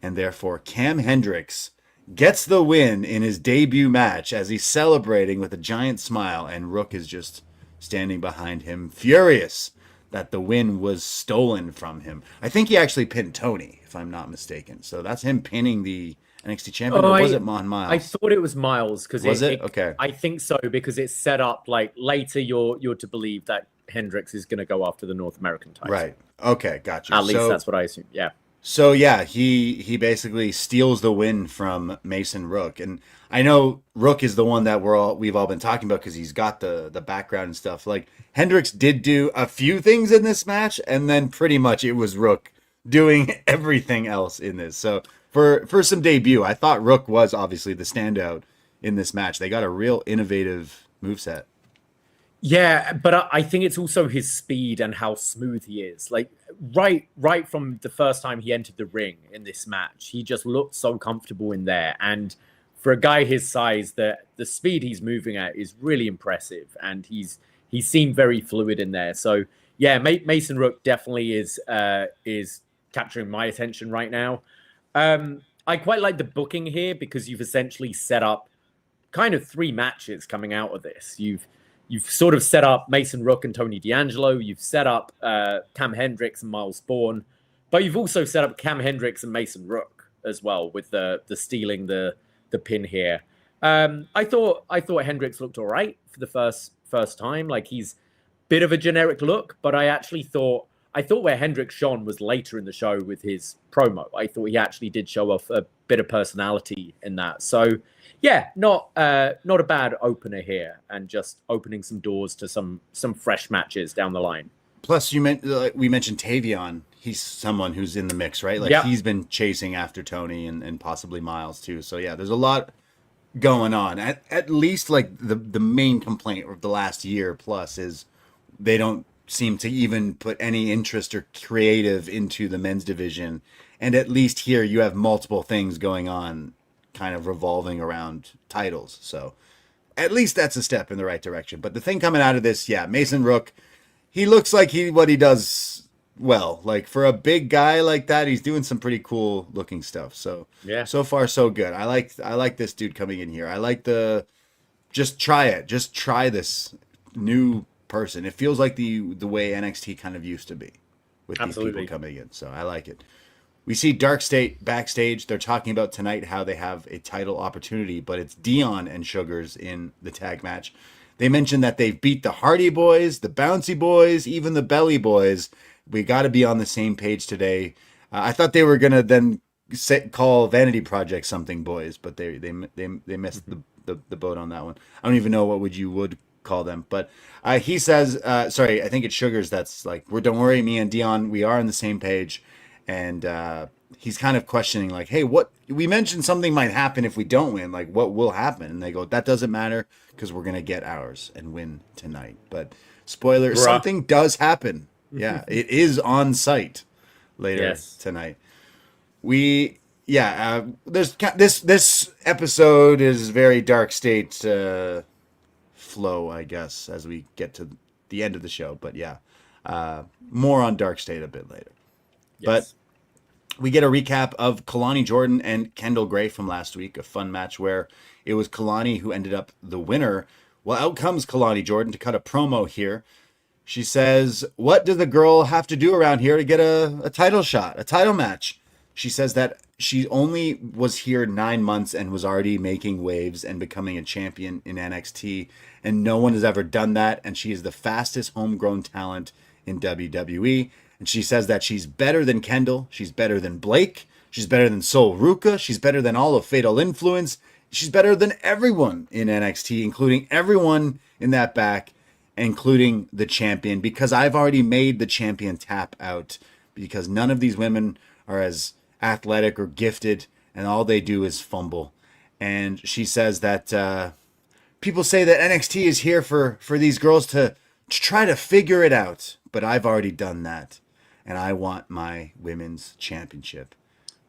B: and therefore Cam Hendrix gets the win in his debut match as he's celebrating with a giant smile, and Rook is just standing behind him, furious that the win was stolen from him. I think he actually pinned Tony, if I'm not mistaken. So that's him pinning the NXT champion, or was it Myles?
C: I thought it was Myles because
B: was it? Okay,
C: I think so because it's set up like later. You're to believe that Hendrix is going to go after the North American title.
B: Right. Okay, gotcha.
C: At least that's what I assume. Yeah.
B: So yeah, he basically steals the win from Mason Rook, and I know Rook is the one that we've all been talking about because he's got the background and stuff. Like Hendrix did do a few things in this match, and then pretty much it was Rook doing everything else in this. So for some debut, I thought Rook was obviously the standout in this match. They got a real innovative moveset.
C: Yeah, but I think it's also his speed and how smooth he is. Like right from the first time he entered the ring in this match, he just looked so comfortable in there. And for a guy his size, the speed he's moving at is really impressive, and he seemed very fluid in there. So yeah, Mason Rook definitely is capturing my attention right now. I quite like the booking here because you've essentially set up kind of 3 matches coming out of this. You've sort of set up Mason Rook and Tony D'Angelo. You've set up Cam Hendrix and Myles Borne, but you've also set up Cam Hendrix and Mason Rook as well with the stealing the pin here. I thought Hendrix looked all right for the first time. Like he's a bit of a generic look, but I I thought where Hendrix shone was later in the show with his promo. I thought he actually did show off a bit of personality in that. So yeah, not a bad opener here, and just opening some doors to some fresh matches down the line.
B: Plus, we mentioned Tavion. He's someone who's in the mix, right? Like he's been chasing after Tony and possibly Myles too. So yeah, there's a lot going on. At least like the main complaint of the last year plus is they don't seem to even put any interest or creative into the men's division. And at least here you have multiple things going on, kind of revolving around titles. So at least that's a step in the right direction. But the thing coming out of this, Mason Rook, he looks like what he does well. Like for a big guy like that, he's doing some pretty cool looking stuff. So
C: yeah,
B: so far so good. I like this dude coming in here. I like just try it. Just try this new person. It feels like the way NXT kind of used to be with these people coming in. So I like it. We see DarkState backstage. They're talking about tonight how they have a title opportunity, but it's Dion and Sugars in the tag match. They mentioned that they've beat the Hardy Boys, the Bouncy Boys, even the Belly Boys. We got to be on the same page today. I thought they were gonna then call Vanity Project something boys, but they missed the boat on that one. I don't even know what you would call them, but he says, sorry, I think it's Sugars that's like, don't worry, me and Dion, we are on the same page, and he's kind of questioning like, hey, what we mentioned something might happen if we don't win, like what will happen? And they go, that doesn't matter because we're gonna get ours and win tonight. But spoiler, something does happen. Yeah, it is on site later tonight. There's this episode is very DarkState flow, I guess, as we get to the end of the show. But more on DarkState a bit later. Yes. But we get a recap of Kalani Jordan and Kendall Gray from last week, a fun match where it was Kalani who ended up the winner. Well, out comes Kalani Jordan to cut a promo here. She says, what does the girl have to do around here to get a title shot, a title match? She says that she only was here 9 months and was already making waves and becoming a champion in NXT. And no one has ever done that. And she is the fastest homegrown talent in WWE. And she says that she's better than Kendall. She's better than Blake. She's better than Sol Ruka. She's better than all of Fatal Influence. She's better than everyone in NXT, including everyone in that back, including the champion, because I've already made the champion tap out, because none of these women are as athletic or gifted, and all they do is fumble. And she says that people say that NXT is here for these girls to try to figure it out, but I've already done that, and I want my women's championship.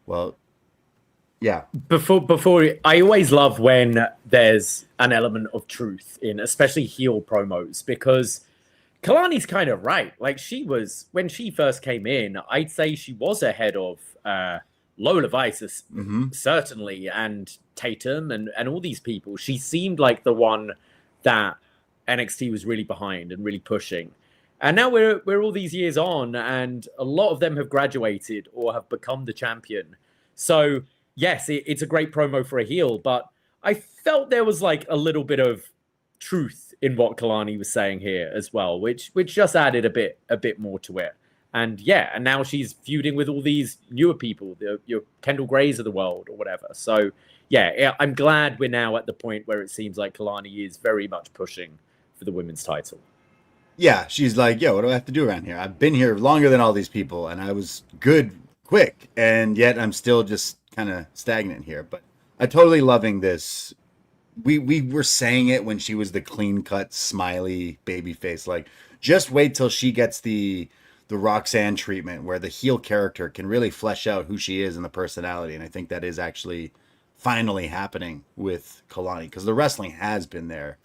B: Well, yeah.
C: Before I always love when there's an element of truth in, especially heel promos, because Kalani's kind of right. Like she was, when she first came in, I'd say she was ahead of Lola Vice, certainly, and Tatum and all these people. She seemed like the one that NXT was really behind and really pushing. And now we're all these years on, and a lot of them have graduated or have become the champion. So yes, it's a great promo for a heel, but I felt there was like a little bit of truth in what Kalani was saying here as well, which just added a bit more to it. And and now she's feuding with all these newer people, your Kendall Grays of the world or whatever. So I'm glad we're now at the point where it seems like Kalani is very much pushing for the women's title.
B: Yeah, she's like, yo, what do I have to do around here? I've been here longer than all these people, and I was good quick, and yet I'm still just kind of stagnant here. But I'm totally loving this. We were saying it when she was the clean-cut, smiley baby face. Like, just wait till she gets the Roxanne treatment, where the heel character can really flesh out who she is and the personality. And I think that is actually finally happening with Kalani, because the wrestling has been there.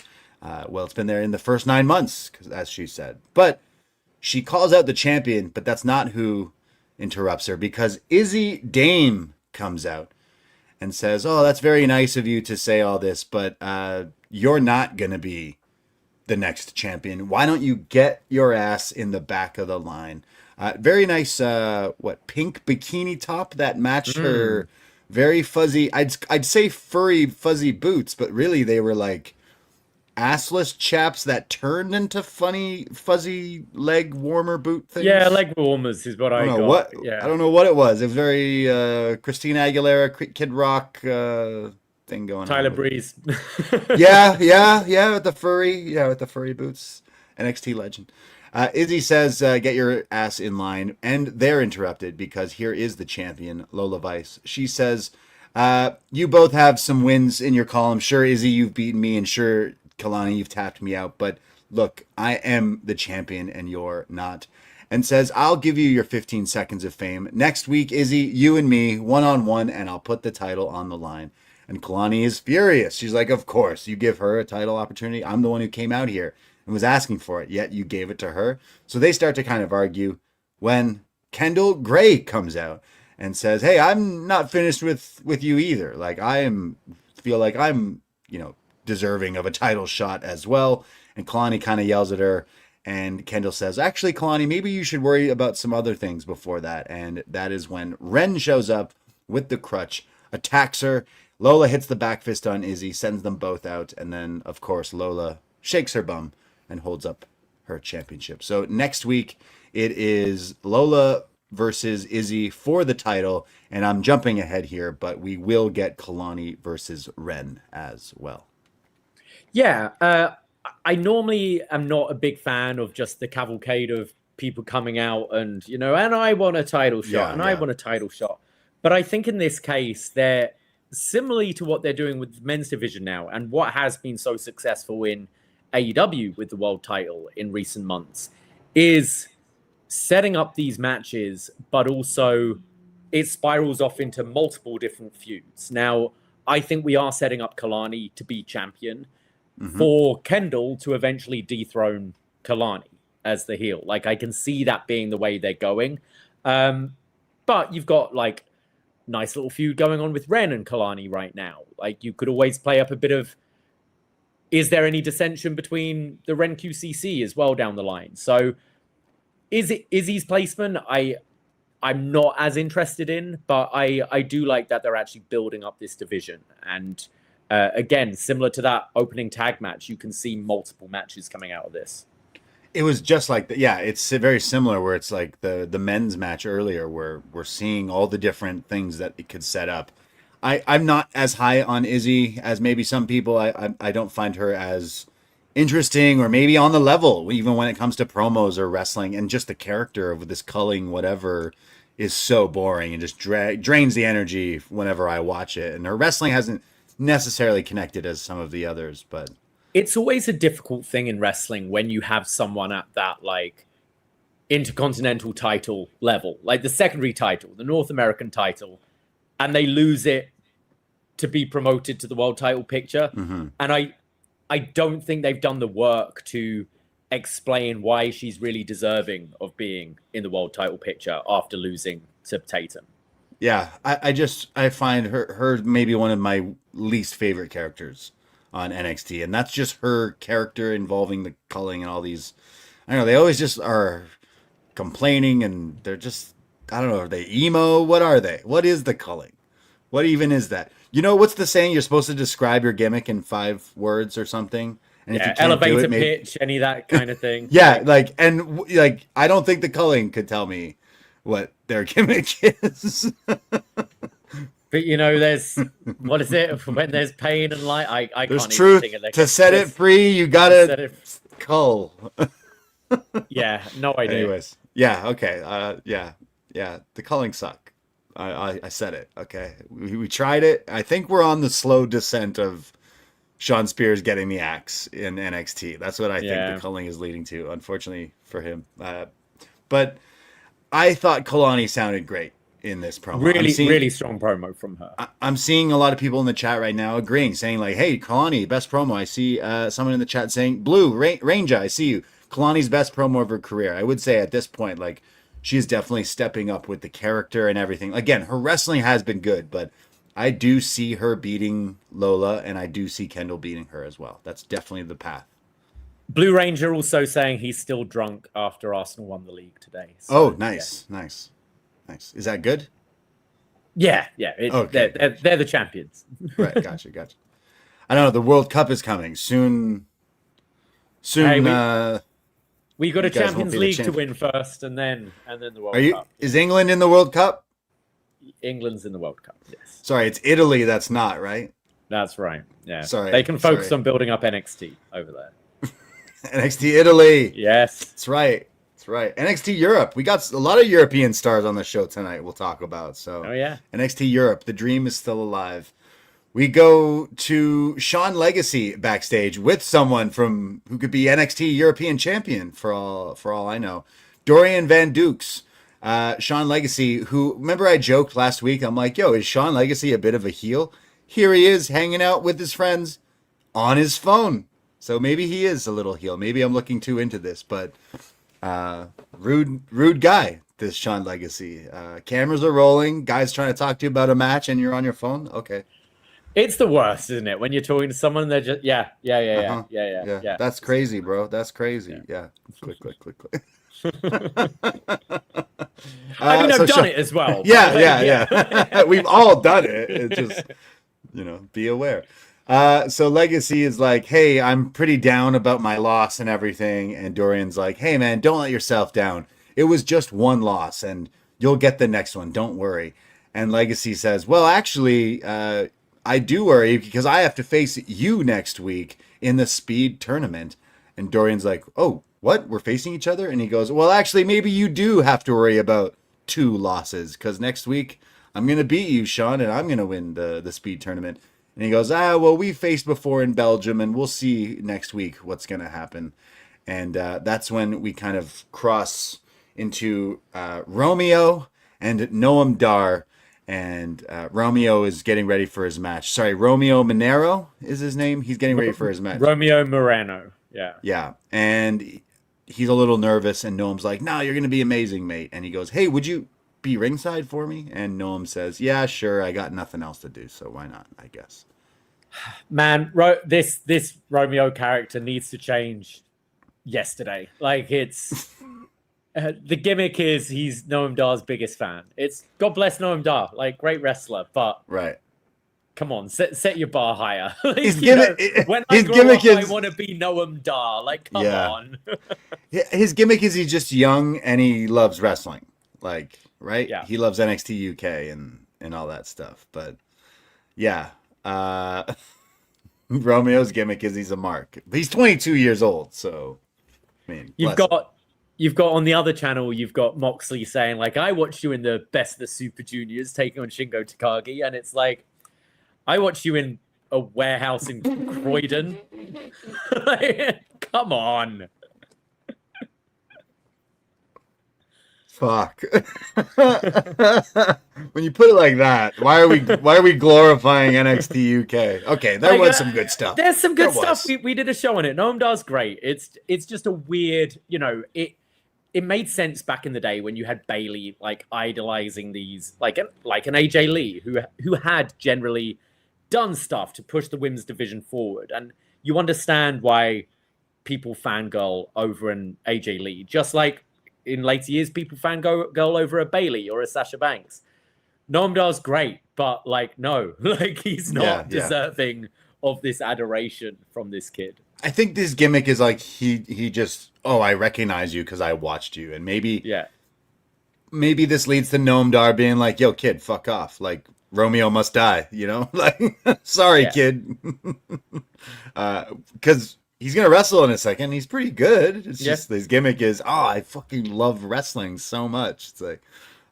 B: It's been there in the first 9 months, as she said. But she calls out the champion, but that's not who interrupts her, because Izzy Dame comes out and says, oh, that's very nice of you to say all this, but you're not going to be the next champion. Why don't you get your ass in the back of the line? Very nice, pink bikini top that matched her very fuzzy, I'd say furry, fuzzy boots, but really they were like assless chaps that turned into funny fuzzy leg warmer boot things.
D: Yeah, leg warmers is what I
B: don't know
D: got.
B: what
D: Yeah.
B: I don't know what it was. It was very Christina Aguilera, Kid Rock thing going
D: Tyler
B: on.
D: Breeze.
B: Yeah, with the furry boots. NXT legend. Izzy says, get your ass in line. And they're interrupted because here is the champion, Lola Vice. She says, you both have some wins in your column. Sure, Izzy, you've beaten me. And sure, Kalani, you've tapped me out. But look, I am the champion and you're not. And says, I'll give you your 15 seconds of fame. Next week, Izzy, you and me, one-on-one, and I'll put the title on the line. And Kalani is furious. She's like, of course, you give her a title opportunity. I'm the one who came out here and was asking for it, yet you gave it to her. So they start to kind of argue when Kendall Gray comes out and says, hey, I'm not finished with you either. Like, feel like I'm, deserving of a title shot as well. And Kalani kind of yells at her. And Kendall says, actually, Kalani, maybe you should worry about some other things before that. And that is when Ren shows up with the crutch, attacks her. Lola hits the back fist on Izzy, sends them both out. And then, of course, Lola shakes her bum and holds up her championship. So next week, it is Lola versus Izzy for the title. And I'm jumping ahead here, but we will get Kalani versus Ren as well.
D: Yeah, I normally am not a big fan of just the cavalcade of people coming out and, and I want a title shot, I want a title shot. But I think in this case, they're similarly to what they're doing with the men's division now and what has been so successful in AEW with the world title in recent months is setting up these matches, but also it spirals off into multiple different feuds. Now, I think we are setting up Kalani to be champion. For Kendall to eventually dethrone Kalani as the heel. Like, I can see that being the way they're going. But you've got, like, nice little feud going on with Ren and Kalani right now. Like, you could always play up a bit of, is there any dissension between the Ren QCC as well down the line? So, is it Izzy's placement? I'm not as interested in, but I do like that they're actually building up this division. And again, similar to that opening tag match, you can see multiple matches coming out of this.
B: It was just like, it's very similar where it's like the men's match earlier where we're seeing all the different things that it could set up. I'm not as high on Izzy as maybe some people. I don't find her as interesting or maybe on the level, even when it comes to promos or wrestling, and just the character of this culling whatever is so boring and just drains the energy whenever I watch it. And her wrestling hasn't necessarily connected as some of the others, but
D: it's always a difficult thing in wrestling when you have someone at that like intercontinental title level, like the secondary title, the North American title, and they lose it to be promoted to the world title picture. And I don't think they've done the work to explain why she's really deserving of being in the world title picture after losing to Tatum.
B: Yeah, I find her maybe one of my least favorite characters on NXT, and that's just her character involving the culling and all these. I don't know, they always just are complaining, and they're just, I don't know, are they emo? What are they? What is the culling? What even is that? What's the saying? You're supposed to describe your gimmick in 5 words or something. And if you can't
D: elevator
B: do it,
D: pitch, any of that kind of thing.
B: Yeah, I don't think the culling could tell me what their gimmick is.
D: But there's what is it when there's pain and light? I
B: there's
D: can't
B: truth
D: even think of
B: to set it free. You gotta cull.
D: Yeah, no idea.
B: Anyways, yeah, okay, yeah. The culling suck. I said it. Okay, we tried it. I think we're on the slow descent of Sean Spears getting the axe in NXT. That's what I think the culling is leading to. Unfortunately for him, but I thought Kalani sounded great in this promo.
D: Really strong promo from her.
B: I'm seeing a lot of people in the chat right now agreeing, saying like, hey, Kalani, best promo. I see someone in the chat saying, Blue, Ranger, I see you. Kalani's best promo of her career. I would say at this point, like, she's definitely stepping up with the character and everything. Again, her wrestling has been good, but I do see her beating Lola, and I do see Kendall beating her as well. That's definitely the path.
D: Blue Ranger also saying he's still drunk after Arsenal won the league today. So,
B: nice. Is that good?
D: Yeah.
B: Okay.
D: They're the champions.
B: Right, gotcha. I don't know. The World Cup is coming soon. Soon.
D: We got a
B: you guys won't
D: Champions
B: be the
D: League to
B: champion.
D: win first, and then the World
B: Are you?
D: Cup.
B: Is England in the World Cup?
D: England's in the World Cup. Yes,
B: Sorry, it's Italy. That's not right.
D: that's right. Yeah,
B: Sorry,
D: they can focus
B: sorry.
D: on building up NXT over there.
B: NXT Italy.
D: Yes,
B: That's right. That's right. NXT Europe. We got a lot of European stars on the show tonight. We'll talk about. So.
D: Oh yeah.
B: NXT Europe. The dream is still alive. We go to Sean Legacy backstage with someone from who could be NXT European champion for all I know. Dorian Van Dukes. Sean Legacy, who, remember I joked last week, I'm like, yo, is Sean Legacy a bit of a heel? Here he is hanging out with his friends on his phone. So maybe he is a little heel. Maybe I'm looking too into this, but rude guy, this Sean Legacy. Cameras are rolling, guys trying to talk to you about a match and you're on your phone? Okay.
D: It's the worst, isn't it? When you're talking to someone, they're just yeah.
B: That's crazy, bro. That's crazy. Yeah. Click.
D: I mean, I've done it as well.
B: Yeah. We've all done it. It's just, be aware. So Legacy is like, hey, I'm pretty down about my loss and everything. And Dorian's like, hey, man, don't let yourself down. It was just one loss and you'll get the next one. Don't worry. And Legacy says, well, actually, I do worry because I have to face you next week in the speed tournament. And Dorian's like, oh, what? We're facing each other? And he goes, well, actually, maybe you do have to worry about 2 losses because next week I'm going to beat you, Sean, and I'm going to win the speed tournament. And he goes, well, we faced before in Belgium and we'll see next week what's going to happen. And that's when we kind of cross into Romeo and Noam Dar. And Romeo is getting ready for his match. Sorry, Romeo Monero is his name. He's getting ready for his match.
D: Romeo Moreno. Yeah.
B: Yeah. And he's a little nervous. And Noam's like, no, you're going to be amazing, mate. And he goes, hey, would you be ringside for me? And Noam says, yeah, sure. I got nothing else to do. So why not, I guess.
D: Man, this Romeo character needs to change yesterday. Like, it's... the gimmick is he's Noam Dar's biggest fan. It's God bless Noam Dar, like great wrestler, but
B: right.
D: Come on, set your bar higher. Like,
B: his gimmick,
D: when I grow up, I want to be Noam Dar. Like, come on.
B: His gimmick is he's just young and he loves wrestling. Like, right?
D: Yeah.
B: He loves NXT UK and all that stuff. But yeah, Romeo's gimmick is he's a mark. He's 22 years old, so I mean,
D: You've got on the other channel, you've got Moxley saying, like, I watched you in the Best of the Super Juniors taking on Shingo Takagi. And it's like, I watched you in a warehouse in Croydon. Like, come on.
B: Fuck. When you put it like that, why are we glorifying NXT UK? Okay, there was some good stuff.
D: There's some good stuff. We did a show on it. Noam Dar's great. It's just a weird, it made sense back in the day when you had Bailey like idolizing these like an AJ Lee who had generally done stuff to push the women's division forward, and you understand why people fangirl over an AJ Lee, just like in later years people fangirl over a Bailey or a Sasha Banks. Noam Dar's great, but like no, like he's not deserving of this adoration from this kid.
B: I think this gimmick is like he just, I recognize you because I watched you, and maybe this leads to Noam Dar being like, yo, kid, fuck off, like Romeo must die, like sorry, kid, because he's gonna wrestle in a second. He's pretty good. It's just his gimmick is, I fucking love wrestling so much. It's like,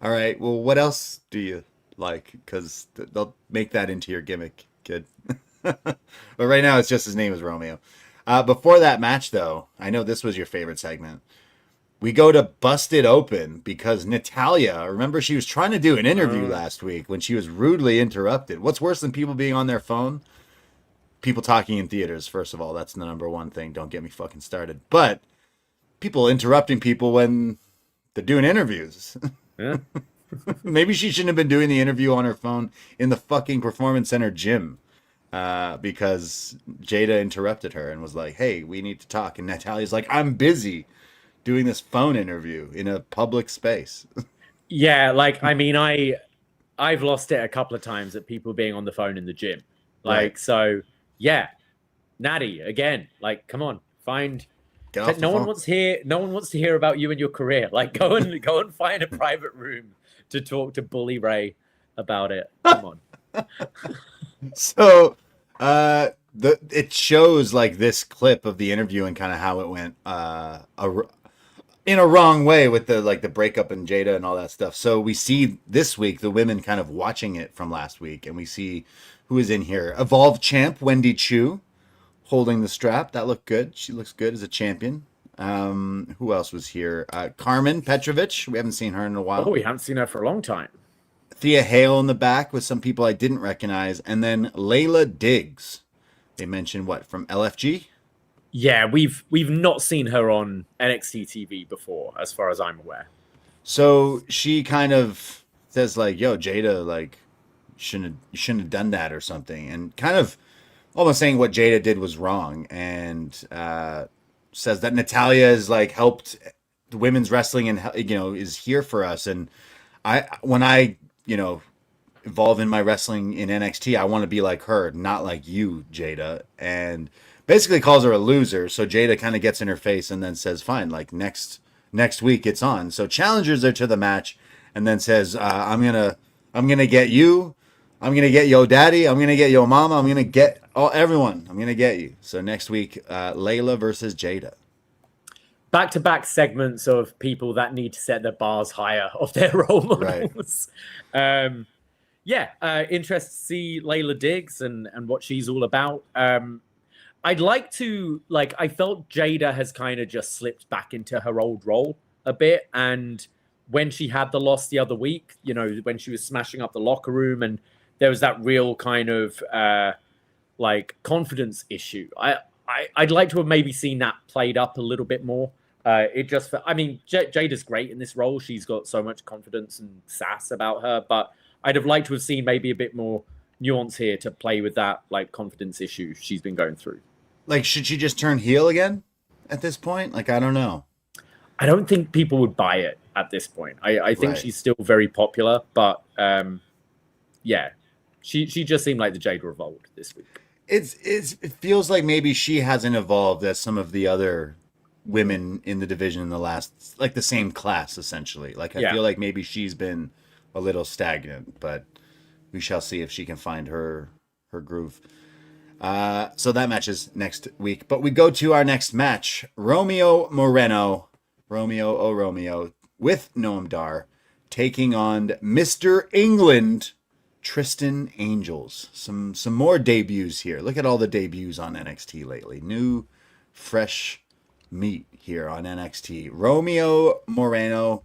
B: all right, well, what else do you like? Because they'll make that into your gimmick, kid. But right now, it's just his name is Romeo. Before that match, though, I know this was your favorite segment. We go to Busted Open because Natalya, remember she was trying to do an interview last week when she was rudely interrupted. What's worse than people being on their phone? People talking in theaters, first of all. That's the number one thing. Don't get me fucking started. But people interrupting people when they're doing interviews.
D: Yeah.
B: Maybe she shouldn't have been doing the interview on her phone in the fucking Performance Center gym. Because Jada interrupted her and was like, hey, we need to talk. And Natalya's like, I'm busy doing this phone interview in a public space.
D: Yeah, like, I mean, I've lost it a couple of times at people being on the phone in the gym. Like, so, yeah. Natty, again, like, come on, find
B: Get off the
D: No
B: phone.
D: one wants to hear about you and your career. Like, go and find a private room to talk to Bully Ray about it. Come on.
B: So, it shows like this clip of the interview and kind of how it went in a wrong way with the breakup and Jada and all that stuff. So we see this week the women kind of watching it from last week, and we see who is in here. Evolve champ Wendy Chu holding the strap. That looked good. She looks good as a champion. Who else was here? Carmen Petrovich. We haven't seen her in a while.
D: Oh, we haven't seen her for a long time.
B: Thea Hale in the back with some people I didn't recognize. And then Layla Diggs. They mentioned what, from LFG?
D: Yeah, we've not seen her on NXT TV before, as far as I'm aware.
B: So she kind of says like, yo, Jada, like, you shouldn't have done that or something. And kind of almost saying what Jada did was wrong, and says that Natalya has like helped the women's wrestling and is here for us. And when I evolve in my wrestling in NXT, I want to be like her, not like you, Jada. And basically calls her a loser. So Jada kind of gets in her face and then says, fine, like next week it's on. So challenges her to the match and then says, I'm gonna get you. I'm going to get yo daddy. I'm going to get yo mama. I'm going to get everyone. I'm going to get you. So next week, Layla versus Jada.
D: Back-to-back segments of people that need to set their bars higher of their role models. Right. Interested to see Layla Diggs and what she's all about. I'd like to, I felt Jada has kind of just slipped back into her old role a bit. And when she had the loss the other week, when she was smashing up the locker room and there was that real kind of confidence issue. I'd like to have maybe seen that played up a little bit more. Jada's great in this role. She's got so much confidence and sass about her, but I'd have liked to have seen maybe a bit more nuance here to play with that confidence issue she's been going through. Should
B: she just turn heel again at this point? I don't know.
D: I don't think people would buy it at this point. I think she's still very popular, but She just seemed like the Jade Revolt this week.
B: It feels like maybe she hasn't evolved as some of the other women in the division in the last, the same class, essentially. I feel like maybe she's been a little stagnant, but we shall see if she can find her groove. So that match is next week. But we go to our next match. Romeo Moreno, Romeo, with Noam Dar, taking on Mr. England, Tristan Angels. Some more debuts here. Look at all the debuts on NXT lately. New, fresh meat here on NXT. Romeo Moreno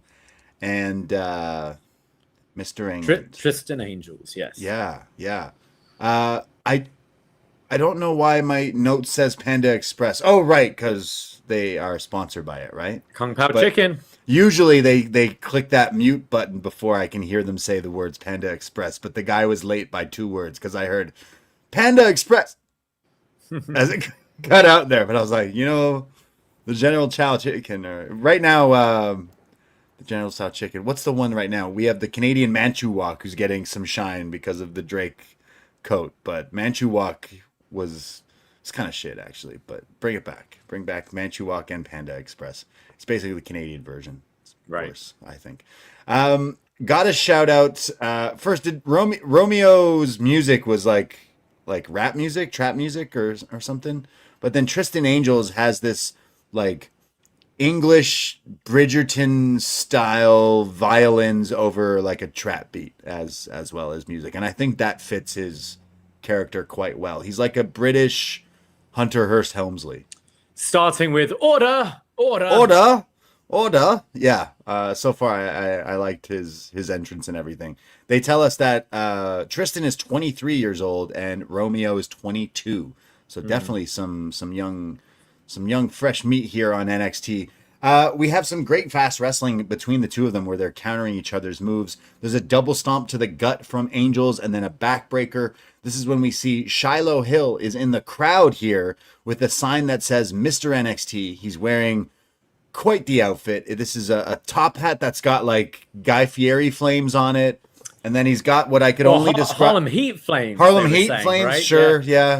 B: and Mr. England.
D: Tristan Angels, yes.
B: Yeah. I don't know why my note says Panda Express. Oh, right, because they are sponsored by it, right?
D: Kung Pao Chicken.
B: Usually they click that mute button before I can hear them say the words Panda Express, but the guy was late by 2 words because I heard Panda Express as it got out there. But I was like, the General Chow Chicken. Right now, the General Chow Chicken. What's the one right now? We have the Canadian Manchu Walk who's getting some shine because of the Drake coat. But Manchu Walk it's kind of shit, actually. But bring it back. Bring back Manchu Walk and Panda Express. It's basically the Canadian version. It's worse, I think. Got a shout out. First, did Romeo's music was like rap music, trap music, or something. But then Tristan Angels has this English Bridgerton style violins over a trap beat as well as music, and I think that fits his character quite well. He's like a British Hunter Hearst Helmsley.
D: Starting with order.
B: Yeah. So far, I liked his entrance and everything. They tell us that Tristan is 23 years old and Romeo is 22. So definitely some young fresh meat here on NXT. We have some great fast wrestling between the two of them where they're countering each other's moves. There's a double stomp to the gut from Angels and then a backbreaker. This is when we see Shiloh Hill is in the crowd here with a sign that says Mr. NXT. He's wearing quite the outfit. This is a top hat that's got Guy Fieri flames on it. And then he's got what I could only describe.
D: Harlem Heat flames.
B: Flames,
D: right?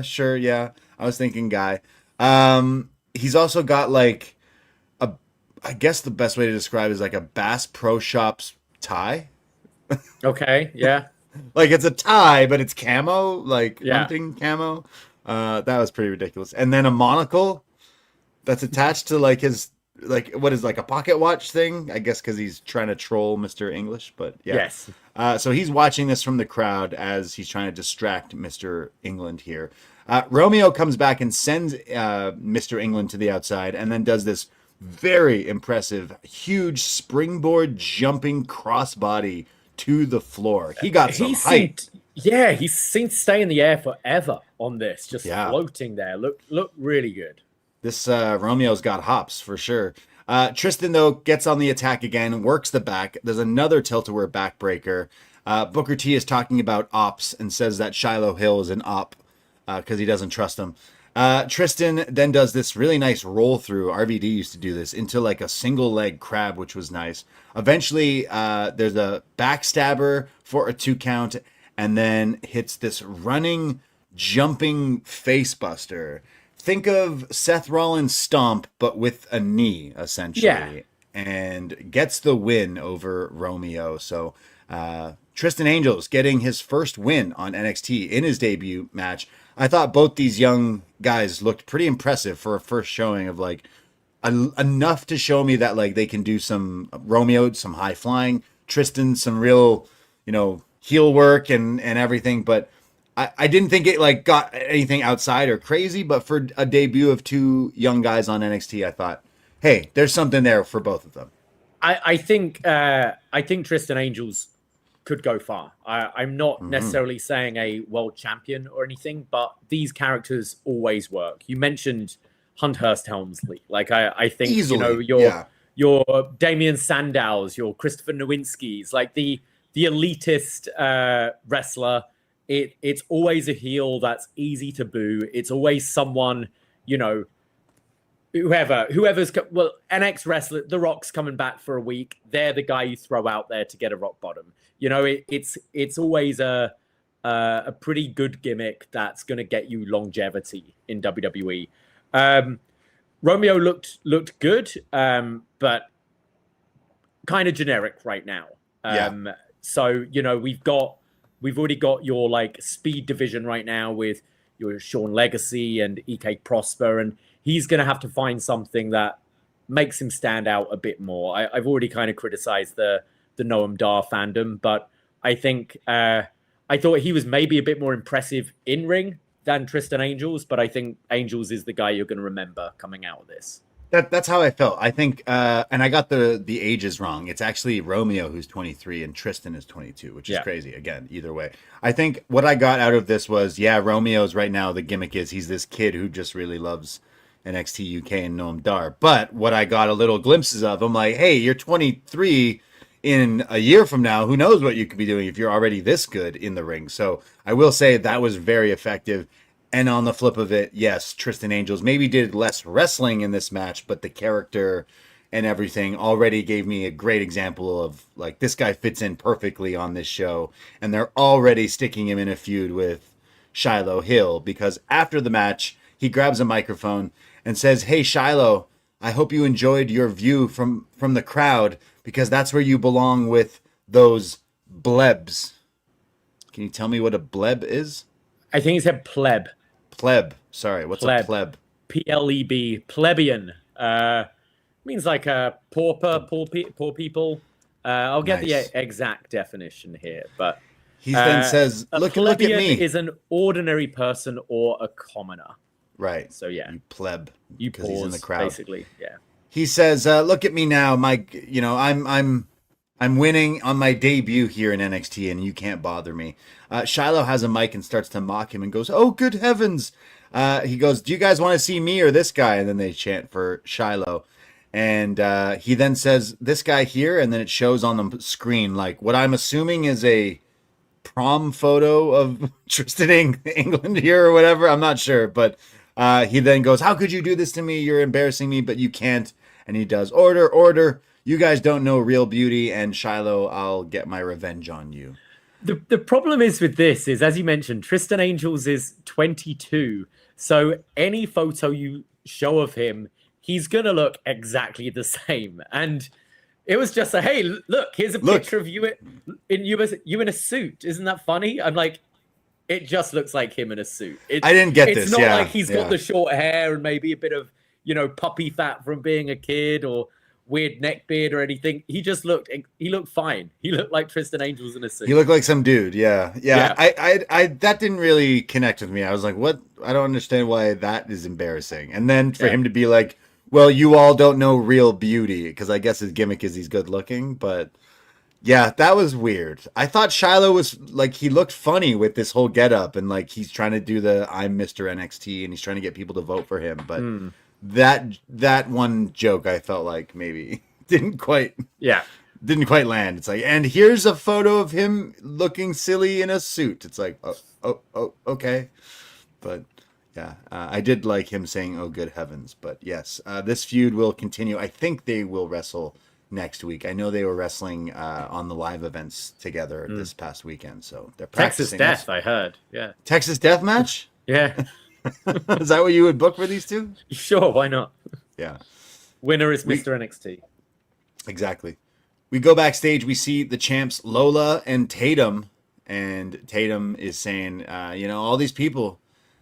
B: Sure. Yeah. I was thinking Guy. He's also got I guess the best way to describe it is like a Bass Pro Shops tie.
D: Okay, yeah.
B: Like it's a tie, but it's camo, like
D: Yeah.
B: hunting camo. That was pretty ridiculous. And then a monocle that's attached to like his like what is like a pocket watch thing, I guess, because he's trying to troll Mr. English. But yeah,
D: Yes.
B: so he's watching this from the crowd as he's trying to distract Mr. England here. Romeo comes back and sends Mr. England to the outside, and then does this very impressive, huge springboard jumping crossbody to the floor. He got some height.
D: He's seen to stay in the air forever on this, just floating there. Look really good.
B: This Romeo's got hops for sure. Tristan, though, gets on the attack again, works the back. There's another tilt-a-whir backbreaker. Booker T is talking about ops and says that Shiloh Hill is an op because he doesn't trust him. Tristan then does this really nice roll through. RVD used to do this into like a single leg crab, which was nice. Eventually, there's a backstabber for a 2 count, and then hits this running, jumping face buster. Think of Seth Rollins' stomp, but with a knee, essentially.
D: Yeah.
B: And gets the win over Romeo. So Tristan Angels getting his first win on NXT in his debut match. I thought both these young guys looked pretty impressive for a first showing of like enough to show me that like they can do some Romeo, some high flying, Tristan, some real, heel work and everything. But I didn't think it like got anything outside or crazy, but for a debut of 2 young guys on NXT, I thought, hey, there's something there for both of them.
D: I think Tristan Angels could go far. I'm not necessarily saying a world champion or anything, but these characters always work. You mentioned Hunthurst Helmsley. Like I think
B: easily,
D: your Damian Sandows, your Christopher Nowinski's, like the elitist wrestler. It's always a heel that's easy to boo. It's always someone, whoever's NX wrestler, The Rock's coming back for a week. They're the guy you throw out there to get a rock bottom. It's always a pretty good gimmick that's going to get you longevity in WWE. Romeo looked good, but kind of generic right now. So we've already got your like speed division right now with your Sean Legacy and EK Prosper, and he's going to have to find something that makes him stand out a bit more. I've already kind of criticized the Noam Dar fandom, but I think I thought he was maybe a bit more impressive in ring than Tristan Angels, but I think Angels is the guy you're going to remember coming out of this.
B: That's how I felt. I think, and I got the ages wrong. It's actually Romeo who's 23 and Tristan is 22, which is crazy. Again, either way. I think what I got out of this was, Romeo's right now, the gimmick is he's this kid who just really loves NXT UK and Noam Dar. But what I got a little glimpses of, I'm like, hey, you're 23 in a year from now. Who knows what you could be doing if you're already this good in the ring. So I will say that was very effective. And on the flip of it, yes, Tristan Angels maybe did less wrestling in this match, but the character and everything already gave me a great example of like this guy fits in perfectly on this show. And they're already sticking him in a feud with Shiloh Hill because after the match, he grabs a microphone and says, "Hey, Shiloh, I hope you enjoyed your view from the crowd because that's where you belong with those blebs." Can you tell me what a bleb is?
D: I think he said pleb.
B: Pleb. Sorry, what's a pleb?
D: Pleb. Plebeian. Means like a pauper, poor people. I'll get the exact definition here, but
B: he then says, "Look at me."
D: Is an ordinary person or a commoner.
B: Right.
D: So yeah,
B: you pleb.
D: You
B: because he's in the crowd.
D: Basically, yeah.
B: He says, "Look at me now, I'm winning on my debut here in NXT, and you can't bother me." Shiloh has a mic and starts to mock him and goes, "Oh, good heavens!" He goes, "Do you guys want to see me or this guy?" And then they chant for Shiloh. And he then says, "This guy here," and then it shows on the screen like what I'm assuming is a prom photo of Tristan England here or whatever. I'm not sure, but he then goes, "How could you do this to me? You're embarrassing me, but you can't." And he does, "Order. You guys don't know real beauty, and Shiloh, I'll get my revenge on you."
D: The problem is with this is, as you mentioned, Tristan Angels is 22. So any photo you show of him, he's gonna look exactly the same. And it was just a, hey, look, here's a picture of you in a suit. Isn't that funny? I'm like, it just looks like him in a suit.
B: I didn't get this.
D: It's not like he's got the short hair and maybe a bit of, puppy fat from being a kid or weird neck beard or anything. He looked fine. He looked like Tristan Angels in a suit.
B: He looked like some dude. Yeah. I that didn't really connect with me. I was like, what? I don't understand why that is embarrassing. And then for him to be like, well, you all don't know real beauty, because I guess his gimmick is he's good looking, but yeah, that was weird. I thought Shiloh was like, he looked funny with this whole getup, and like he's trying to do the I'm Mr. NXT and he's trying to get people to vote for him, but that one joke I felt like maybe didn't quite land. It's like, and here's a photo of him looking silly in a suit. It's like, oh okay, but. Yeah, I did like him saying, "Oh, good heavens!" But yes, this feud will continue. I think they will wrestle next week. I know they were wrestling on the live events together this past weekend, so they're practicing.
D: Texas Death, I heard. Yeah,
B: Texas Death match.
D: Yeah,
B: is that what you would book for these two?
D: Sure, why not?
B: Yeah,
D: winner is Mr. NXT.
B: Exactly. We go backstage. We see the champs Lola and Tatum, and Tatum is saying, all these people.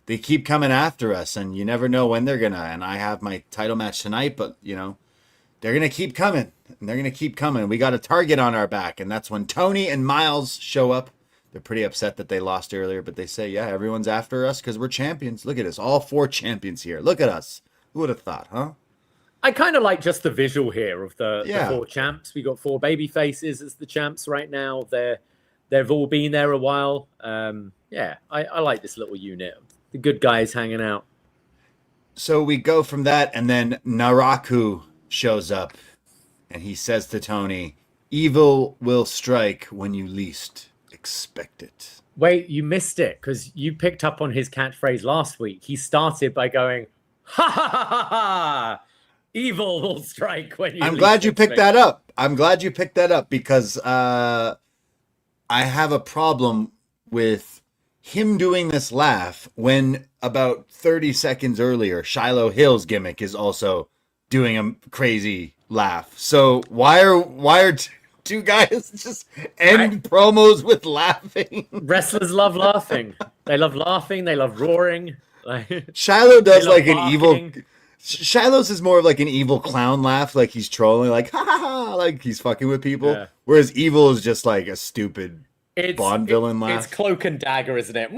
B: They keep coming after us, and you never know when they're gonna. And I have my title match tonight, but they're gonna keep coming, and they're gonna keep coming. We got a target on our back, and that's when Tony and Myles show up. They're pretty upset that they lost earlier, but they say, "Yeah, everyone's after us because we're champions. Look at us, all 4 champions here. Look at us. Who would have thought, huh?"
D: I kind of like just the visual here of the 4 champs. We got 4 baby faces as the champs right now. They've all been there a while. I like this little unit. The good guys hanging out.
B: So we go from that, and then Naraku shows up, and he says to Tony, "Evil will strike when you least expect it."
D: Wait, you missed it, because you picked up on his catchphrase last week. He started by going, "Ha ha ha ha ha! Evil will strike when you."
B: I'm glad you picked that up. I'm glad you picked that up, because I have a problem with him doing this laugh when about 30 seconds earlier, Shiloh Hill's gimmick is also doing a crazy laugh. So why are two guys just end promos with laughing?
D: Wrestlers love laughing. They love laughing. They love roaring.
B: Shiloh does like an evil. Shiloh's is more of like an evil clown laugh, like he's trolling, like ha ha ha, like he's fucking with people. Yeah. Whereas Evil is just like a stupid. Bond villain laugh.
D: It's cloak and dagger, isn't it?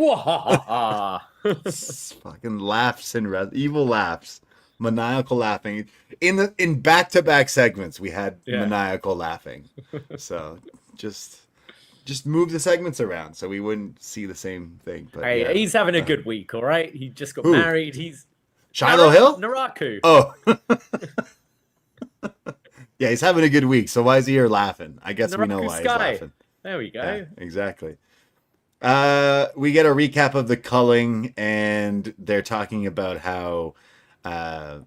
B: Fucking laughs and evil laughs, maniacal laughing. In back-to-back segments, we had maniacal laughing. So just move the segments around so we wouldn't see the same thing. But
D: hey, he's having a good week, all right. He just got married. He's
B: Shiloh Hill.
D: Naraku.
B: Oh. Yeah, he's having a good week. So why is he here laughing? I guess we know why he's laughing.
D: There we go.
B: Yeah, exactly. We get a recap of the culling, and they're talking about how Sean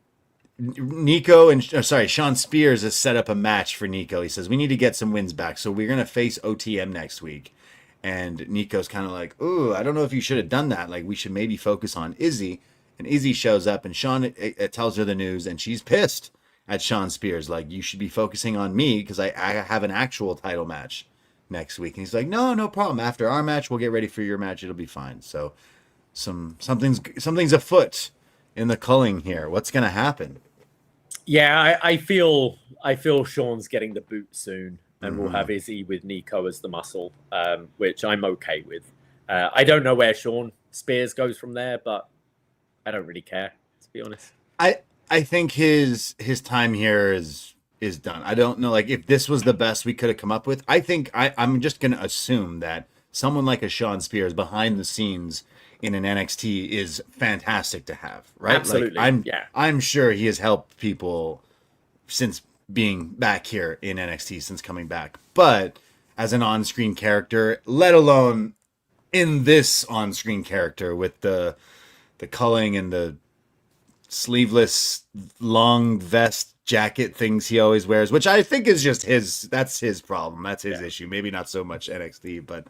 B: Spears has set up a match for Nico. He says, we need to get some wins back, so we're going to face OTM next week. And Nico's kind of like, ooh, I don't know if you should have done that. Like, we should maybe focus on Izzy. And Izzy shows up, and Sean tells her the news, and she's pissed at Sean Spears. Like, you should be focusing on me because I have an actual title match next week. And he's like, no problem. After our match, we'll get ready for your match. It'll be fine. So something's afoot in the culling here. What's going to happen?
D: Yeah, I feel Sean's getting the boot soon, and we'll have Izzy with Nico as the muscle, which I'm okay with. I don't know where Sean Spears goes from there, but I don't really care, to be honest.
B: I think his time here is done. I don't know, like, if this was the best we could have come up with. I think I'm just going to assume that someone like a Sean Spears behind the scenes in an NXT is fantastic to have, right?
D: Absolutely.
B: Like, I'm sure he has helped people since being back here in NXT, since coming back. But as an on-screen character, let alone in this on-screen character with the culling and the sleeveless long vest jacket things he always wears, which I think is just that's his problem. That's his issue. Maybe not so much NXT, but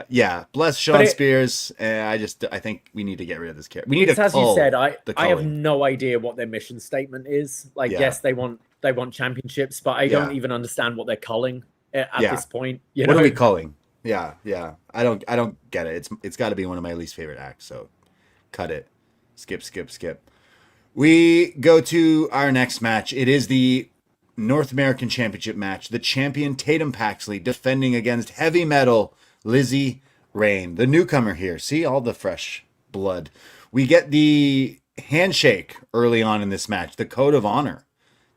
B: Yeah, bless Sean Spears. I think we need to get rid of this character. We need to,
D: as you said, I have
B: culling.
D: no idea what their mission statement is. Like, yes, they want championships, but I don't even understand what they're culling at this point.
B: What are we culling? Yeah. I don't get it. It's got to be one of my least favorite acts. So cut it. Skip. We go to our next match. It is the North American Championship match. The champion Tatum Paxley defending against heavy metal Lizzy Rain, the newcomer here. See all the fresh blood. We get the handshake early on in this match, the code of honor.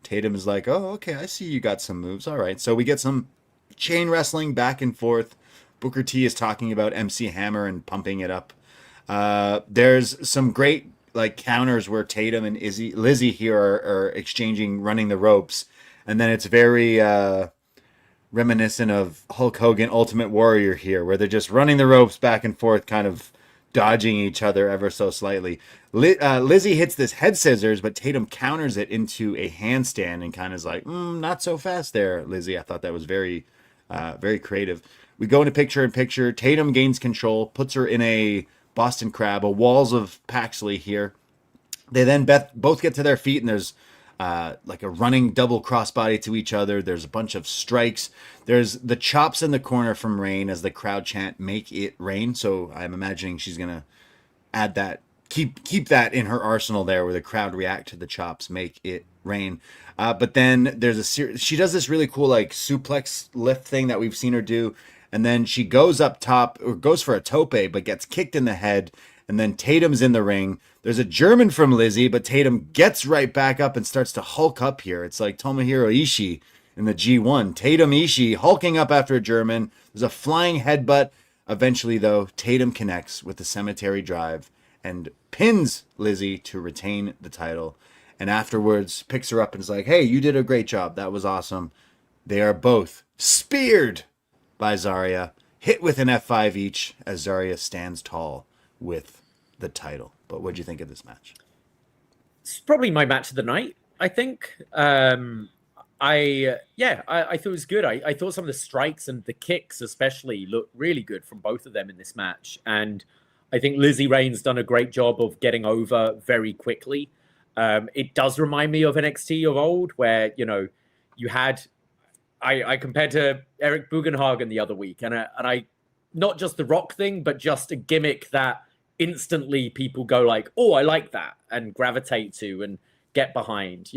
B: Tatum is like, oh, okay, I see you got some moves. All right. So we get some chain wrestling back and forth. Booker T is talking about MC Hammer and pumping it up. There's some great counters where Tatum and Lizzy here are exchanging, running the ropes. And then it's very reminiscent of Hulk Hogan Ultimate Warrior here, where they're just running the ropes back and forth, kind of dodging each other ever so slightly. Lizzy hits this head scissors, but Tatum counters it into a handstand and kind of is like, not so fast there, Lizzy. I thought that was very, very creative. We go into picture-in-picture. Tatum gains control, puts her in a Boston Crab, a walls of Paxley here. They then both get to their feet, and there's a running double crossbody to each other. There's a bunch of strikes. There's the chops in the corner from Rain as the crowd chant "Make it rain." So I'm imagining she's gonna add that, keep that in her arsenal there, where the crowd react to the chops, "Make it rain." But then there's she does this really cool suplex lift thing that we've seen her do, and then she goes up top or goes for a tope, but gets kicked in the head. And then Tatum's in the ring. There's a German from Lizzy, but Tatum gets right back up and starts to hulk up here. It's like Tomohiro Ishii in the G1. Tatum Ishii hulking up after a German. There's a flying headbutt. Eventually, though, Tatum connects with the cemetery drive and pins Lizzy to retain the title. And afterwards, picks her up and is like, hey, you did a great job. That was awesome. They are both speared by Zarya, hit with an F5 each as Zarya stands tall with the title. But what do you think of this match?
D: It's probably my match of the night, I think. I thought it was good. I thought some of the strikes and the kicks especially looked really good from both of them in this match. And I think Lizzy Rain's done a great job of getting over very quickly. It does remind me of NXT of old, where, you had... I compared to Eric Bugenhagen the other week, and I not just the Rock thing, but just a gimmick that instantly people go like, oh, I like that, and gravitate to and get behind.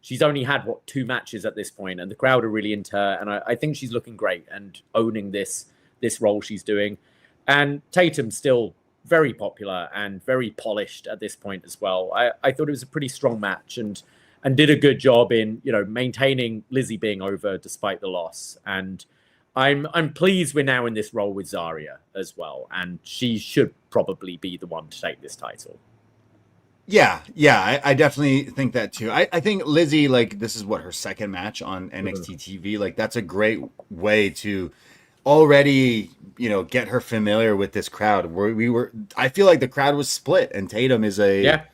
D: She's only had 2 matches at this point, and the crowd are really into her, and I think she's looking great and owning this role she's doing. And Tatum's still very popular and very polished at this point as well. I thought it was a pretty strong match and did a good job in maintaining Lizzy being over despite the loss. And I'm pleased we're now in this role with Zarya as well, and she should probably be the one to take this title.
B: Yeah, I definitely think that too. I think Lizzy, this is her second match on NXT TV. That's a great way to already, get her familiar with this crowd. I feel like the crowd was split, and Tatum is a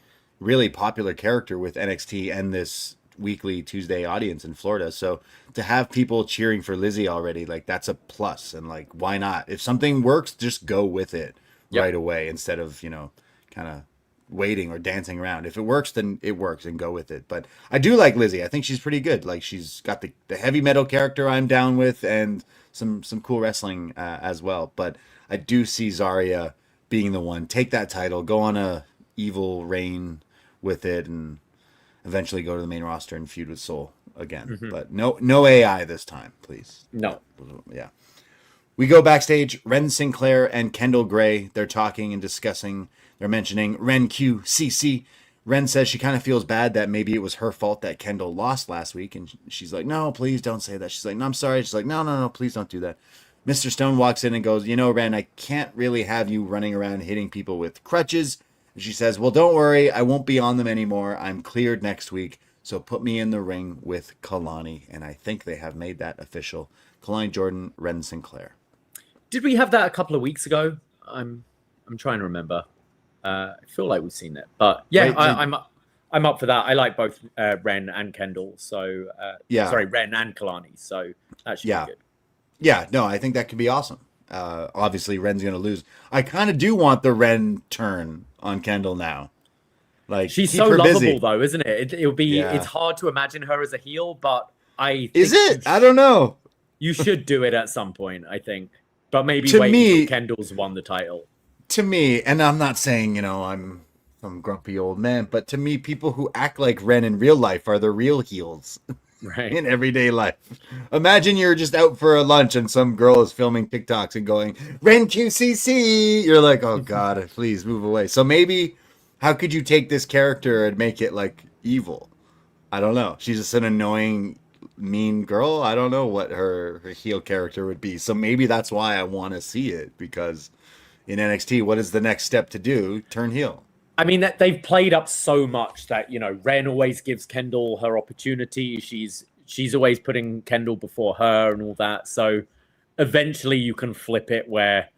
B: really popular character with NXT and this weekly Tuesday audience in Florida. So to have people cheering for Lizzy already, that's a plus. And why not? If something works, just go with it right away instead of, kind of waiting or dancing around. If it works, then it works and go with it. But I do like Lizzy. I think she's pretty good. She's got the heavy metal character I'm down with, and some cool wrestling as well. But I do see Zarya being the one. Take that title, go on a evil reign with it, and eventually go to the main roster and feud with Soul again. But no AI this time, please.
D: No.
B: Yeah. We go backstage. Ren Sinclair and Kendall Gray, they're talking and discussing. They're mentioning Ren QCC. Ren says she kind of feels bad that maybe it was her fault that Kendall lost last week. And she's like, no, please don't say that. She's like, no, I'm sorry. She's like, no, please don't do that. Mr. Stone walks in and goes, Ren, I can't really have you running around hitting people with crutches. And she says, well, don't worry. I won't be on them anymore. I'm cleared next week. So put me in the ring with Kalani. And I think they have made that official. Kalani Jordan, Ren Sinclair.
D: Did we have that a couple of weeks ago? I'm trying to remember. I feel like we've seen it. But yeah, I'm up for that. I like both Ren and Kendall. So Ren and Kalani. So that should be good.
B: Yeah, no, I think that could be awesome. obviously Ren's going to lose. I kind of do want the Ren turn on Kendall now. Like,
D: she's so lovable though, isn't it? It'll be.
B: Yeah.
D: It's hard to imagine her as a heel, but I
B: don't know.
D: You should do it at some point, I think, but maybe
B: To
D: wait
B: me-
D: until Kendall's won the title.
B: To me, and I'm not saying, I'm some grumpy old man, but to me, people who act like Ren in real life are the real heels
D: Right.
B: in everyday life. Imagine you're just out for a lunch and some girl is filming TikToks and going, Ren QCC. You're like, oh God, please move away. So maybe, how could you take this character and make it like evil? I don't know. She's just an annoying, mean girl. I don't know what her heel character would be. So maybe that's why I want to see it, because in NXT, what is the next step to do? Turn heel.
D: I mean, that they've played up so much that, Ren always gives Kendall her opportunity. She's always putting Kendall before her and all that. So eventually you can flip it where,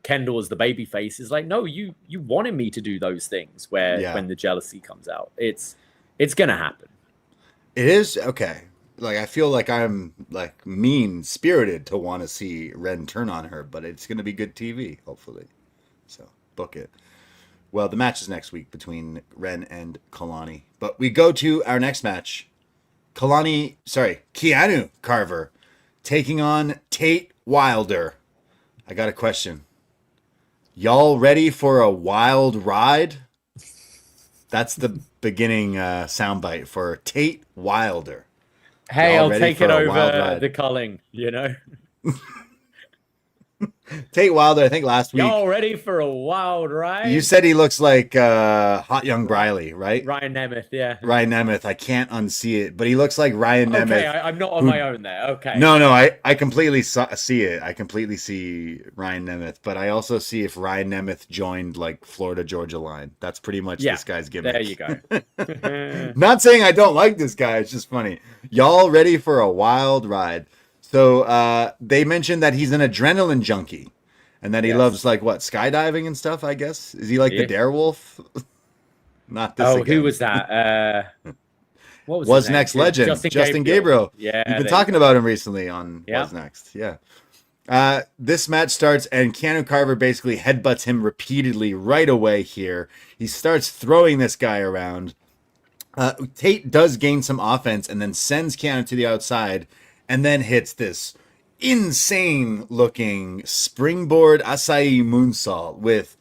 D: Kendall as the babyface is like, no, you wanted me to do those things when the jealousy comes out. It's going to happen.
B: It is? Okay. Like, I feel like I'm like mean-spirited to want to see Ren turn on her, but it's going to be good TV, hopefully. So book it. Well, the match is next week between Ren and Kalani. But we go to our next match. Keanu Carver taking on Tate Wilder. I got a question. Y'all ready for a wild ride? That's the beginning soundbite for Tate Wilder.
D: Hey,
B: Y'all
D: I'll
B: ready
D: take
B: for
D: it
B: a wild
D: over
B: ride?
D: the culling,
B: Tate Wilder, I think last week.
D: Y'all ready for a wild ride?
B: You said he looks like Hot Young Briley, right?
D: Ryan Nemeth, yeah.
B: Ryan Nemeth. I can't unsee it, but he looks like Ryan Nemeth.
D: Okay, I'm not on my own there. Okay.
B: No, I completely see it. I completely see Ryan Nemeth, but I also see if Ryan Nemeth joined like Florida Georgia Line. That's pretty much this guy's gimmick.
D: There you go.
B: Not saying I don't like this guy. It's just funny. Y'all ready for a wild ride? So they mentioned that he's an adrenaline junkie and that he loves like skydiving and stuff, I guess. Is he like the Darewolf? Not this again.
D: Who was that? What was
B: Was
D: his name?
B: Next legend, Justin Gabriel.
D: Yeah.
B: You've been talking about him recently on Was Next. Yeah. This match starts and Keanu Carver basically headbutts him repeatedly right away here. He starts throwing this guy around. Tate does gain some offense and then sends Keanu to the outside and then hits this insane looking springboard acai moonsault with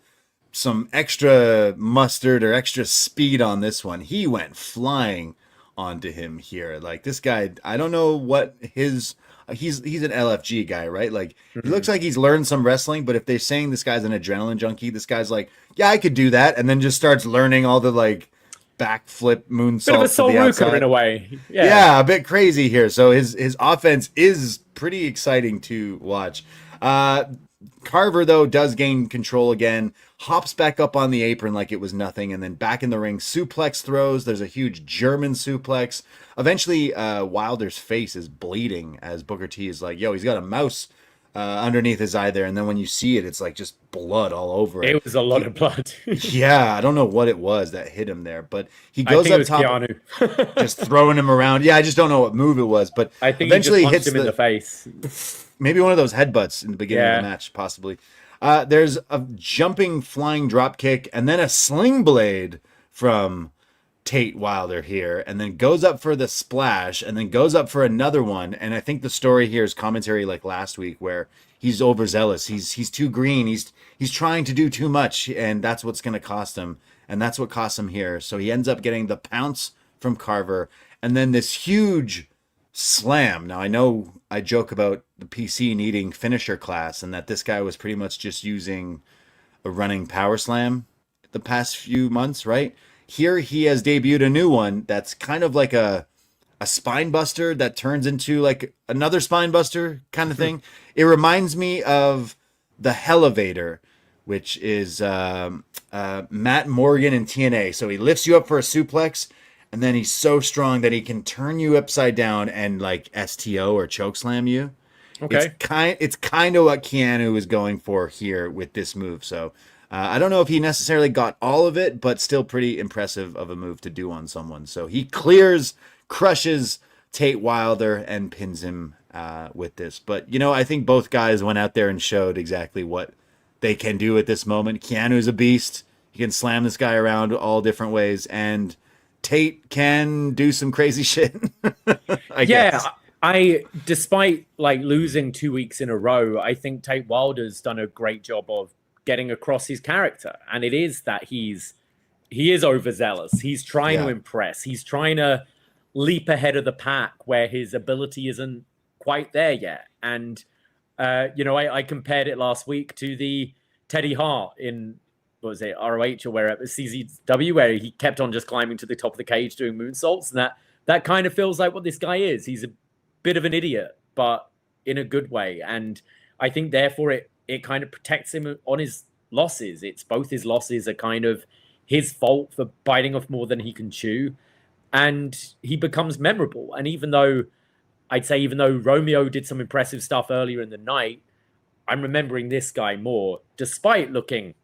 B: some extra mustard or extra speed on this one. He went flying onto him here. Like, this guy, I don't know what he's an LFG guy, right? Like, he looks like he's learned some wrestling, but if they're saying this guy's an adrenaline junkie, this guy's like, yeah, I could do that, and then just starts learning all the like backflip moonsault.
D: Bit of a Sol Ruka in a way.
B: Yeah, a bit crazy here. So his offense is pretty exciting to watch. Carver, though, does gain control again, hops back up on the apron like it was nothing, and then back in the ring, suplex throws. There's a huge German suplex. Eventually, Wilder's face is bleeding as Booker T is like, yo, he's got a mouse underneath his eye there, and then when you see it, it's like just blood all over it.
D: It was a lot of blood.
B: Yeah, I don't know what it was that hit him there, but he goes up top,
D: Keanu.
B: just throwing him around. Yeah, I just don't know what move it was, but
D: I think
B: eventually
D: he just punched
B: hits
D: him in the face.
B: Maybe one of those headbutts in the beginning of the match, possibly. There's a jumping, flying drop kick, and then a sling blade from Tate Wilder here, and then goes up for the splash, and then goes up for another one. And I think the story here is commentary like last week, where he's overzealous. He's too green. He's trying to do too much, and that's what's going to cost him. And that's what costs him here. So he ends up getting the pounce from Carver, and then this huge slam. Now, I know I joke about the PC needing finisher class and that this guy was pretty much just using a running power slam the past few months, right? Here he has debuted a new one that's kind of like a spine buster that turns into like another spine buster kind of thing. It reminds me of the Hellevator, which is Matt Morgan in TNA. So he lifts you up for a suplex, and then he's so strong that he can turn you upside down and like STO or chokeslam you.
D: Okay.
B: It's kind of what Keanu is going for here with this move. So I don't know if he necessarily got all of it, but still pretty impressive of a move to do on someone. So he crushes Tate Wilder and pins him with this. But, you know, I think both guys went out there and showed exactly what they can do at this moment. Keanu's a beast. He can slam this guy around all different ways. And Tate can do some crazy shit, I guess.
D: I despite like losing 2 weeks in a row, I think Tate Wilder's done a great job of getting across his character. And it is that he is overzealous. He's trying to impress. He's trying to leap ahead of the pack where his ability isn't quite there yet. And, you know, I compared it last week to the Teddy Hart in, what was it, ROH or wherever, CZW, where he kept on just climbing to the top of the cage doing moonsaults. And that kind of feels like what this guy is. He's a bit of an idiot, but in a good way. And I think therefore it kind of protects him on his losses. It's both his losses are kind of his fault for biting off more than he can chew. And he becomes memorable. And even though Romeo did some impressive stuff earlier in the night, I'm remembering this guy more, despite looking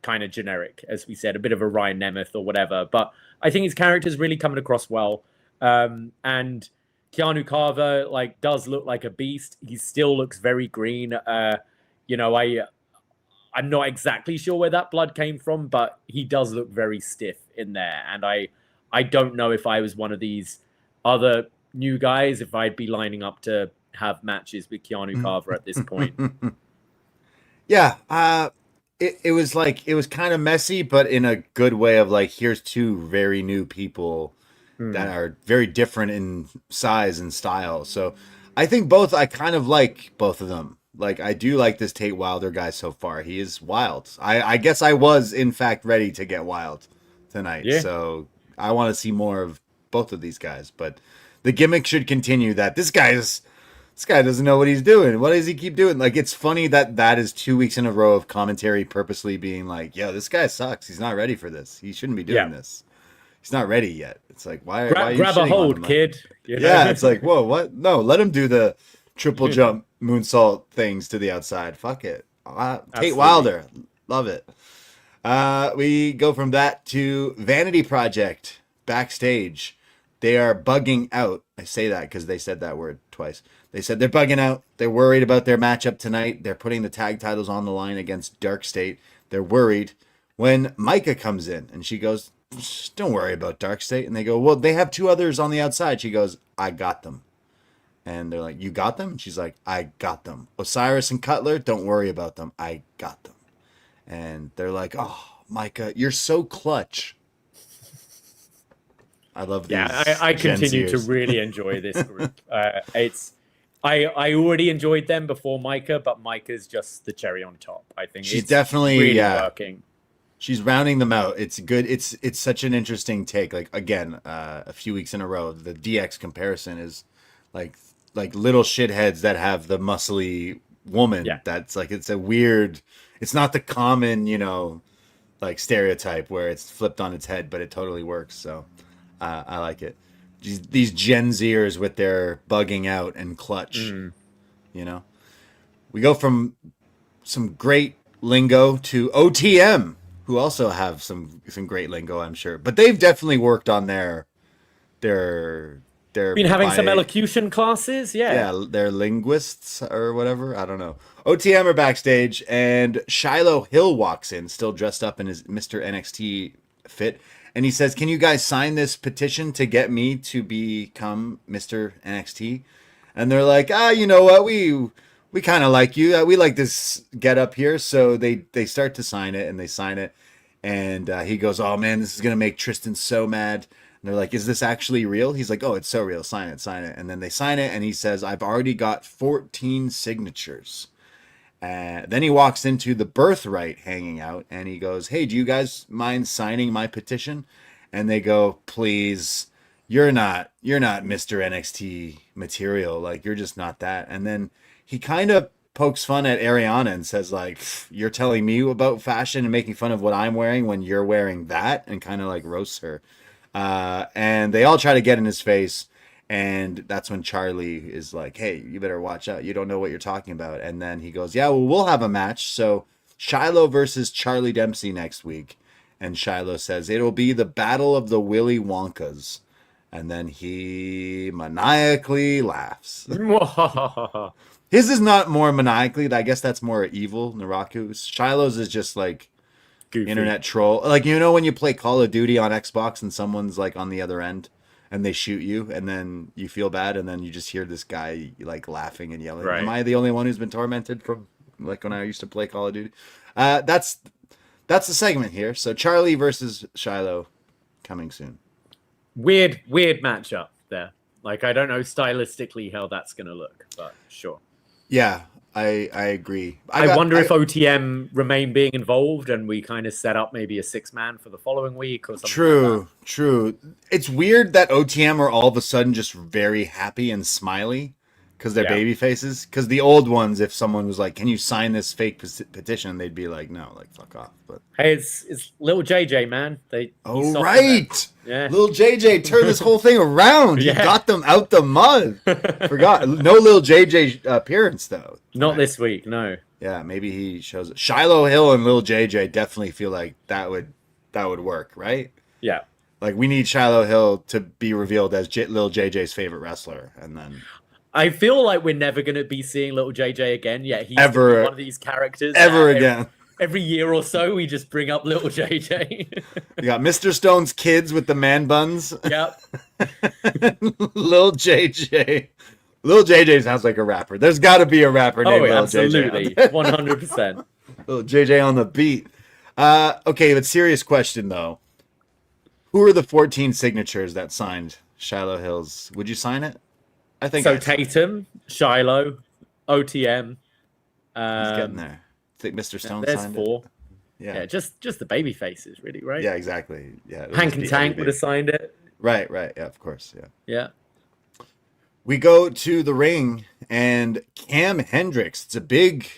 D: kind of generic, as we said, a bit of a Ryan Nemeth or whatever. But I think his character's really coming across well. And Keanu Carver does look like a beast. He still looks very green. You know, I'm not exactly sure where that blood came from, but he does look very stiff in there. And I don't know if I was one of these other new guys, if I'd be lining up to have matches with Keanu Carver at this point.
B: Yeah. It was kind of messy, but in a good way of like, here's two very new people that are very different in size and style. So I think I kind of like both of them. Like, I do like this Tate Wilder guy so far. He is wild. I guess I was, in fact, ready to get wild tonight. Yeah. So I want to see more of both of these guys. But the gimmick should continue that this guy doesn't know what he's doing. What does he keep doing? Like, it's funny that is 2 weeks in a row of commentary purposely being like, yo, this guy sucks. He's not ready for this. He shouldn't be doing this. He's not ready yet. It's like, why are you
D: grab a hold, kid?
B: You know? Yeah, it's like, whoa, what? No, let him do the triple jump moonsault things to the outside. Fuck it. Tate Wilder. Love it. We go from that to Vanity Project backstage. They are bugging out. I say that because they said that word twice. They said they're bugging out. They're worried about their matchup tonight. They're putting the tag titles on the line against DarkState. They're worried when Micah comes in and she goes, don't worry about DarkState. And they go, well, they have two others on the outside. She goes, I got them. And they're like, you got them? And she's like, I got them. Osiris and Cutler, don't worry about them. I got them. And they're like, oh, Micah, you're so clutch. I love these.
D: Yeah, I continue to really enjoy this group. I already enjoyed them before Micah, but Micah's just the cherry on top. I think
B: she's definitely
D: really working.
B: She's rounding them out. It's good. It's such an interesting take. Like, again, a few weeks in a row, the DX comparison is like little shitheads that have the muscly woman. Yeah. That's like, it's a weird. It's not the common, you know, like stereotype where it's flipped on its head, but it totally works. So I like it. These Gen Zers with their bugging out and clutch. You know, we go from some great lingo to OTM, who also have some great lingo, I'm sure. But they've definitely worked on their
D: been having some elocution classes,
B: yeah, they're linguists or whatever. I don't know. OTM are backstage, and Shiloh Hill walks in, still dressed up in his Mr. NXT fit, and he says, "Can you guys sign this petition to get me to become Mr. NXT?" And they're like, you know what, we kind of like you. We like this get up here. So they start to sign it, and they sign it. And he goes, oh, man, this is going to make Tristan so mad. And they're like, is this actually real? He's like, oh, it's so real. Sign it. And then they sign it, and he says, I've already got 14 signatures. Then he walks into the Birthright hanging out, and he goes, hey, do you guys mind signing my petition? And they go, please, you're not Mr. NXT material. Like, you're just not that. And then he kind of pokes fun at Ariana and says, like, you're telling me about fashion and making fun of what I'm wearing when you're wearing that, and kind of like roasts her. And they all try to get in his face. And that's when Charlie is like, hey, you better watch out. You don't know what you're talking about. And then he goes, yeah, well, we'll have a match. So Shiloh versus Charlie Dempsey next week. And Shiloh says, it'll be the battle of the Willy Wonkas. And then he maniacally laughs. His is not more maniacally. I guess that's more evil, Naraku's. Shiloh's is just like goofy internet troll. Like, you know when you play Call of Duty on Xbox and someone's like on the other end and they shoot you and then you feel bad and then you just hear this guy like laughing and yelling. Right. Am I the only one who's been tormented from like when I used to play Call of Duty? That's the segment here. So Charlie versus Shiloh coming soon.
D: Weird matchup there. Like, I don't know stylistically how that's going to look, but sure.
B: Yeah, I agree.
D: I wonder if OTM remain being involved and we kind of set up maybe a 6-man for the following week or something.
B: True. It's weird that OTM are all of a sudden just very happy and smiley because they're baby faces. Because the old ones, if someone was like, "Can you sign this fake petition?" they'd be like, "No, like fuck off." But
D: hey, it's little JJ, man.
B: Right. Yeah. Little JJ turned this whole thing around. He got them out the mud. Forgot. No little JJ appearance though.
D: Not this week, no.
B: Yeah, maybe he shows it. Shiloh Hill and Lil JJ definitely feel like that would work, right?
D: Yeah.
B: Like we need Shiloh Hill to be revealed as Lil JJ's favorite wrestler, and then
D: I feel like we're never going to be seeing Little JJ again. Yeah, he's
B: ever
D: one of these characters.
B: Again.
D: Every year or so, we just bring up Little JJ.
B: You got Mr. Stone's kids with the man buns.
D: Yep.
B: Lil JJ. Lil JJ sounds like a rapper. There's got to be a rapper named Lil
D: absolutely.
B: JJ.
D: 100%.
B: Lil JJ on the beat. Okay, but serious question, though. Who are the 14 signatures that signed Shiloh Hill's? Would you sign it? I think
D: so. Tatum, Shiloh, OTM.
B: He's getting there. I think Mr. Stone
D: there's
B: signed
D: 4.
B: it.
D: Yeah, just the baby faces, really, right?
B: Yeah, exactly. Yeah,
D: Hank and Tank would have signed it.
B: Right. Yeah, of course.
D: Yeah.
B: We go to the ring, and Cam Hendrix. It's a big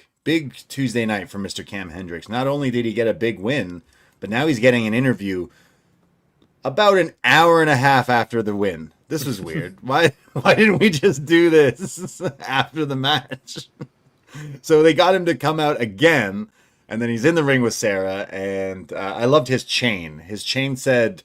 B: Tuesday night for Mr. Cam Hendrix. Not only did he get a big win, but now he's getting an interview about an hour and a half after the win. This was weird. Why didn't we just do this after the match? So they got him to come out again, and then he's in the ring with Sarah, and I loved his chain. His chain said,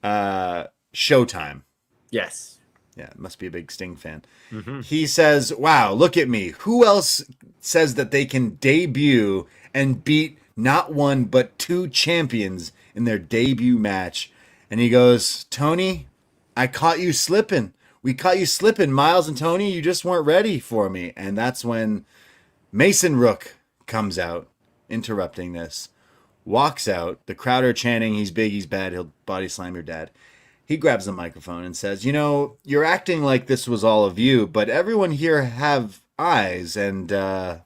B: Showtime.
D: Yes.
B: Yeah, must be a big Sting fan.
D: Mm-hmm.
B: He says, wow, look at me. Who else says that they can debut and beat not one but 2 champions in their debut match? And he goes, Tony, I caught you slipping. We caught you slipping, Myles and Tony. You just weren't ready for me. And that's when Mason Rook comes out, interrupting this, walks out. The crowd are chanting, he's big, he's bad, he'll body slam your dad. He grabs the microphone and says, you're acting like this was all of you, but everyone here have eyes. And, I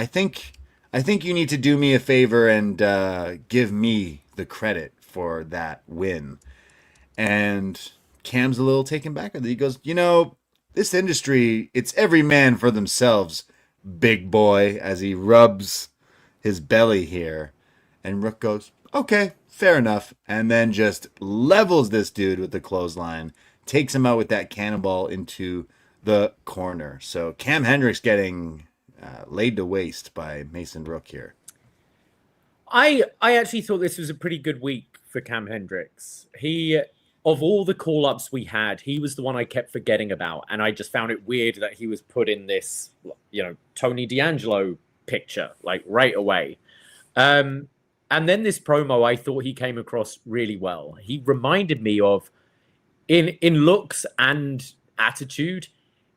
B: think you need to do me a favor and give me the credit for that win. And Cam's a little taken back with it. He goes, this industry, it's every man for themselves, big boy, as he rubs his belly here. And Rook goes, okay, fair enough. And then just levels this dude with the clothesline, takes him out with that cannonball into the corner. So Cam Hendrix getting laid to waste by Mason Rook here.
D: I actually thought this was a pretty good week for Cam Hendrix. Of all the call-ups we had, he was the one I kept forgetting about. And I just found it weird that he was put in this, Tony D'Angelo picture, like right away. And then this promo, I thought he came across really well. He reminded me of, in looks and attitude,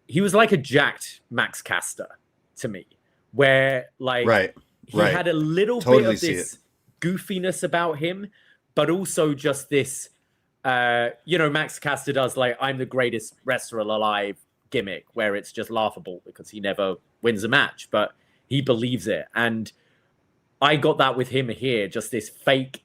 D: he was like a jacked Max Caster to me, where he had a little bit of this goofiness about him, but also just this, Max Caster does I'm the greatest wrestler alive gimmick, where it's just laughable because he never wins a match, but he believes it. And I got that with him here, just this fake,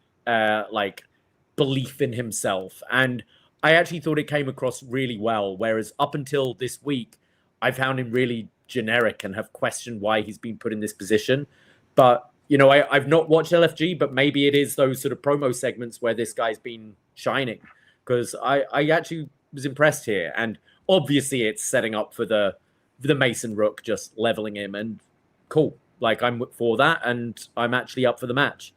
D: belief in himself. And I actually thought it came across really well. Whereas up until this week, I found him really generic and have questioned why he's been put in this position. But, I've not watched LFG, but maybe it is those sort of promo segments where this guy's been shining, because I actually was impressed here. And obviously it's setting up for the Mason Rook, just leveling him, and cool. I'm for that, and I'm actually up for the match.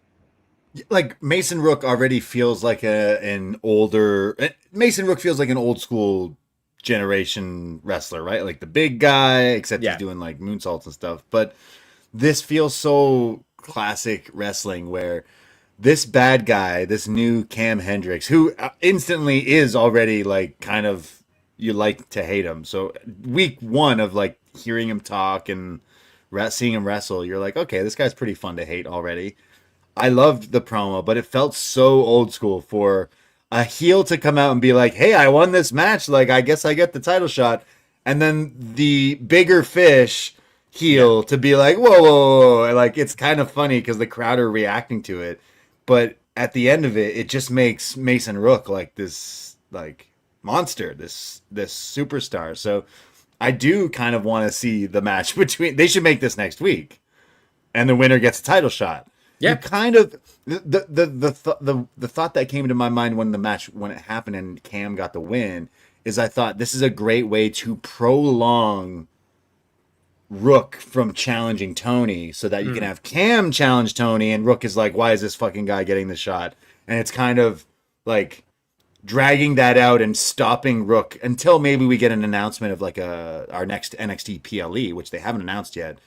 B: Like Mason Rook already feels like an older Mason Rook feels like an old school generation wrestler, right? Like the big guy, except he's doing like moonsaults and stuff. But this feels so classic wrestling where this bad guy, this new Cam Hendrix, who instantly is already like kind of you like to hate him. So week one of like hearing him talk and seeing him wrestle, you're like, okay, this guy's pretty fun to hate already. I loved the promo, but it felt so old school for a heel to come out and be like, hey, I won this match. Like, I guess I get the title shot. And then the bigger fish heel to be like, whoa, whoa, whoa. Like, it's kind of funny because the crowd are reacting to it. But at the end of it, it just makes Mason Rook like this, like, monster, this superstar. So I do kind of want to see the match between, they should make this next week. And the winner gets a title shot. Yeah, you kind of the thought that came to my mind when it happened and Cam got the win is I thought this is a great way to prolong Rook from challenging Tony so that you can have Cam challenge Tony and Rook is like, why is this fucking guy getting the shot? And it's kind of like dragging that out and stopping Rook until maybe we get an announcement of like our next NXT PLE, which they haven't announced yet.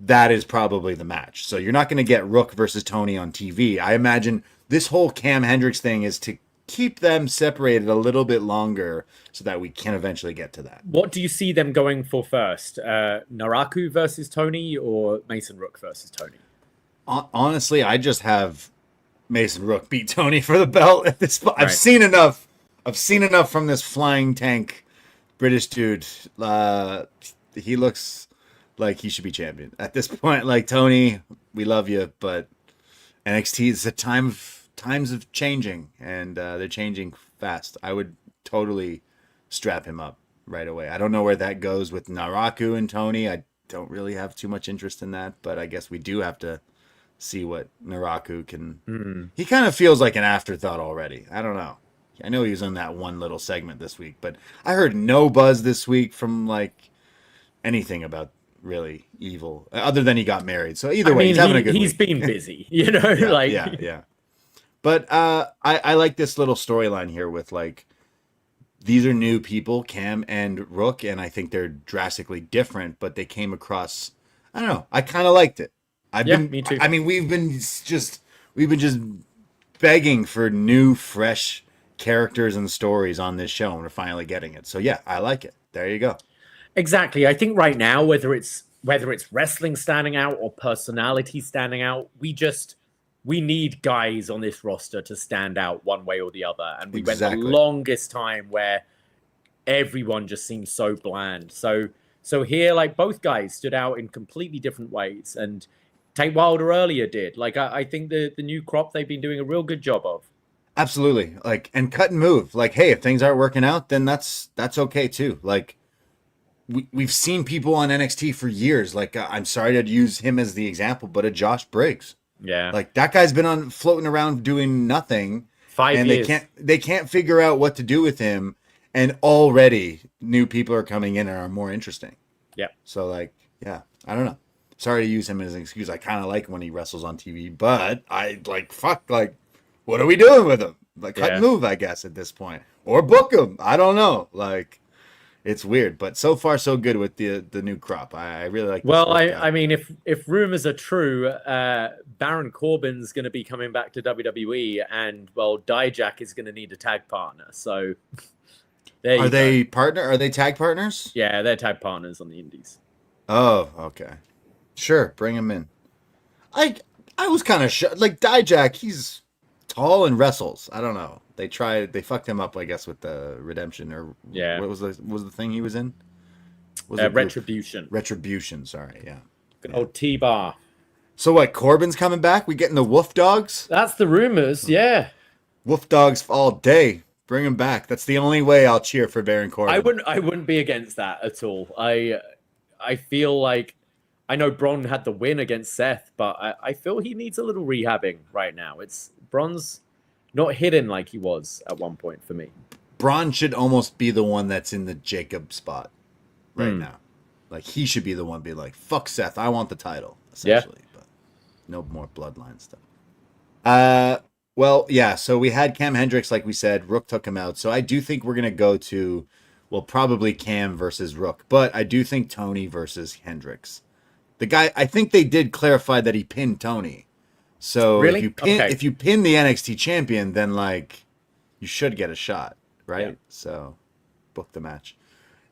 B: That is probably the match. So you're not going to get Rook versus Tony on TV. I imagine this whole Cam Hendrix thing is to keep them separated a little bit longer so that we can eventually get to that.
D: What do you see them going for first? Naraku versus Tony or Mason Rook versus Tony?
B: Honestly, I just have Mason Rook beat Tony for the belt at this point.
D: Right.
B: I've seen enough from this flying tank British dude. He looks like he should be champion at this point. Like, Tony, we love you, but NXT is a times of changing, and they're changing fast. I would totally strap him up right away. I don't know where that goes with Naraku and Tony. I don't really have too much interest in that, but I guess we do have to see what Naraku can. He kind of feels like an afterthought already. I don't know. I know he was in that one little segment this week, but I heard no buzz this week from like anything about really evil other than he got married. So either way, he's having a good week.
D: He's been busy, you know.
B: Yeah. But I like this little storyline here with like these are new people, Cam and Rook, and I think they're drastically different, but they came across. I don't know. I kind of liked it. Me too. I mean, we've been just begging for new, fresh characters and stories on this show, and we're finally getting it. So yeah, I like it. There you go.
D: Exactly. I think right now, whether it's wrestling standing out or personality standing out, we need guys on this roster to stand out one way or the other. And we went the longest time where everyone just seemed so bland. So here, like, both guys stood out in completely different ways. And Tate Wilder earlier did. Like, I think the new crop they've been doing a real good job of.
B: Absolutely. Like, and cut and move. Like, hey, if things aren't working out, then that's okay too. Like, we've seen people on NXT for years. Like, I'm sorry to use him as the example, but a Josh Briggs.
D: Yeah.
B: Like, that guy's been floating around doing nothing.
D: 5 years.
B: They can't figure out what to do with him. And already new people are coming in and are more interesting.
D: Yeah.
B: So like, yeah, I don't know. Sorry to use him as an excuse. I kind of like when he wrestles on TV, but I like, fuck, like, what are we doing with him? Like, cut and move, I guess, at this point. Or book him. I don't know. Like, it's weird, but so far so good with the new crop. I really like.
D: Well, I mean, if rumors are true, Baron Corbin's going to be coming back to WWE, and well, Dijak is going to need a tag partner. So,
B: are they tag partners?
D: Yeah, they're tag partners on the Indies.
B: Oh, okay, sure, bring him in. I was kind of like Dijak. He's tall and wrestles. I don't know. They fucked him up, I guess, with the Redemption or what was the thing he was in?
D: Retribution.
B: Retribution, sorry, yeah.
D: Good old T-Bar.
B: So what, Corbin's coming back? We getting the Wolf Dogs?
D: That's the rumors, yeah.
B: Wolf Dogs all day. Bring him back. That's the only way I'll cheer for Baron Corbin.
D: I wouldn't be against that at all. I feel like I know Braun had the win against Seth, but I feel he needs a little rehabbing right now. Braun's not hidden like he was at one point for me.
B: Braun should almost be the one that's in the Jacob spot right now. Like, he should be the one be like, fuck Seth, I want the title, essentially. But no more bloodline stuff. Well, yeah. So we had Cam Hendrix, like we said. Rook took him out. So I do think we're gonna go to, well, probably Cam versus Rook, but I do think Tony versus Hendrix. The guy, I think they did clarify that he pinned Tony. So
D: Really? Okay.
B: if you pin the NXT champion, then like you should get a shot, right?
D: Yeah.
B: So book the match.